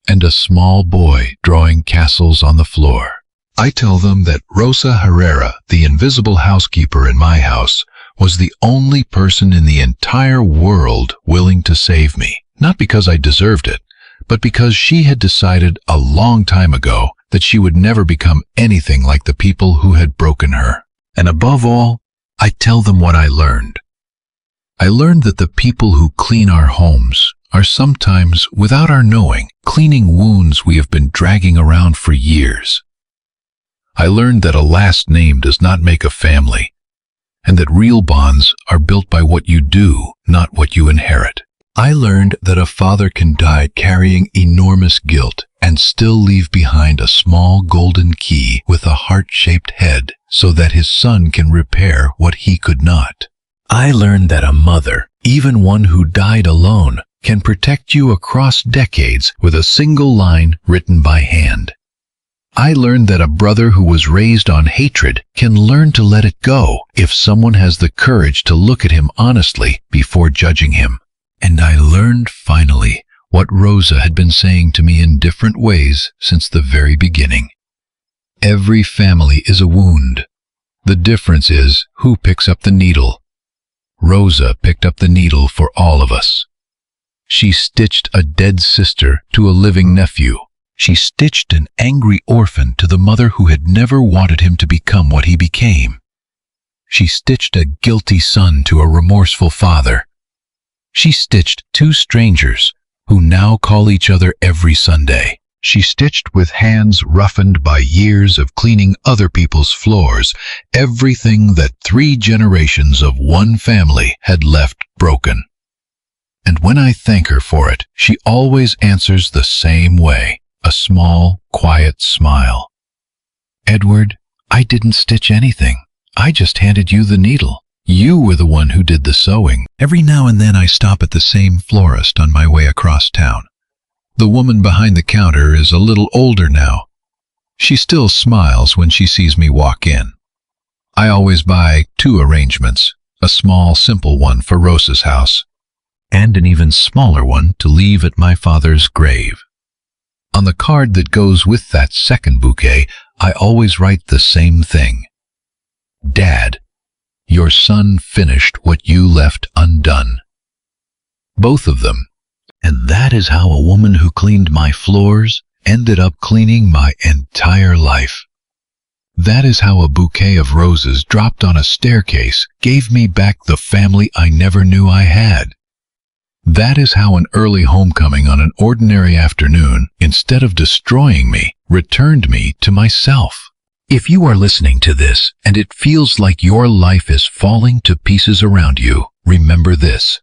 and a small boy drawing castles on the floor. I tell them that Rosa Herrera, the invisible housekeeper in my house, was the only person in the entire world willing to save me, not because I deserved it, but because she had decided a long time ago that she would never become anything like the people who had broken her. And above all, I tell them what I learned. I learned that the people who clean our homes are sometimes, without our knowing, cleaning wounds we have been dragging around for years. I learned that a last name does not make a family, and that real bonds are built by what you do, not what you inherit. I learned that a father can die carrying enormous guilt and still leave behind a small golden key with a heart-shaped head so that his son can repair what he could not. I learned that a mother, even one who died alone, can protect you across decades with a single line written by hand. I learned that a brother who was raised on hatred can learn to let it go if someone has the courage to look at him honestly before judging him. And I learned finally what Rosa had been saying to me in different ways since the very beginning. Every family is a wound. The difference is who picks up the needle. Rosa picked up the needle for all of us. She stitched a dead sister to a living nephew. She stitched an angry orphan to the mother who had never wanted him to become what he became. She stitched a guilty son to a remorseful father. She stitched two strangers who now call each other every Sunday. She stitched with hands roughened by years of cleaning other people's floors everything that 3 generations of one family had left broken. And when I thank her for it, she always answers the same way, a small, quiet smile. Edward, I didn't stitch anything. I just handed you the needle. You were the one who did the sewing. Every now and then I stop at the same florist on my way across town. The woman behind the counter is a little older now. She still smiles when she sees me walk in. I always buy 2 arrangements, a small, simple one for Rosa's house, and an even smaller one to leave at my father's grave. On the card that goes with that second bouquet, I always write the same thing. Dad, your son finished what you left undone. Both of them. And that is how a woman who cleaned my floors ended up cleaning my entire life. That is how a bouquet of roses dropped on a staircase gave me back the family I never knew I had. That is how an early homecoming on an ordinary afternoon, instead of destroying me, returned me to myself. If you are listening to this and it feels like your life is falling to pieces around you, remember this.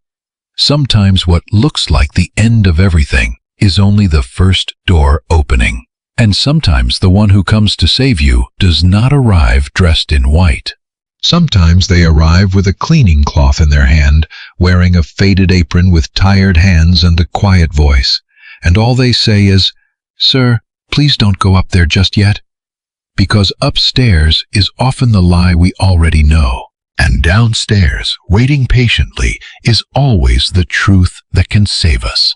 Sometimes what looks like the end of everything is only the first door opening. And sometimes the one who comes to save you does not arrive dressed in white. Sometimes they arrive with a cleaning cloth in their hand, wearing a faded apron with tired hands and a quiet voice. And all they say is, "Sir, please don't go up there just yet." Because upstairs is often the lie we already know. And downstairs, waiting patiently, is always the truth that can save us.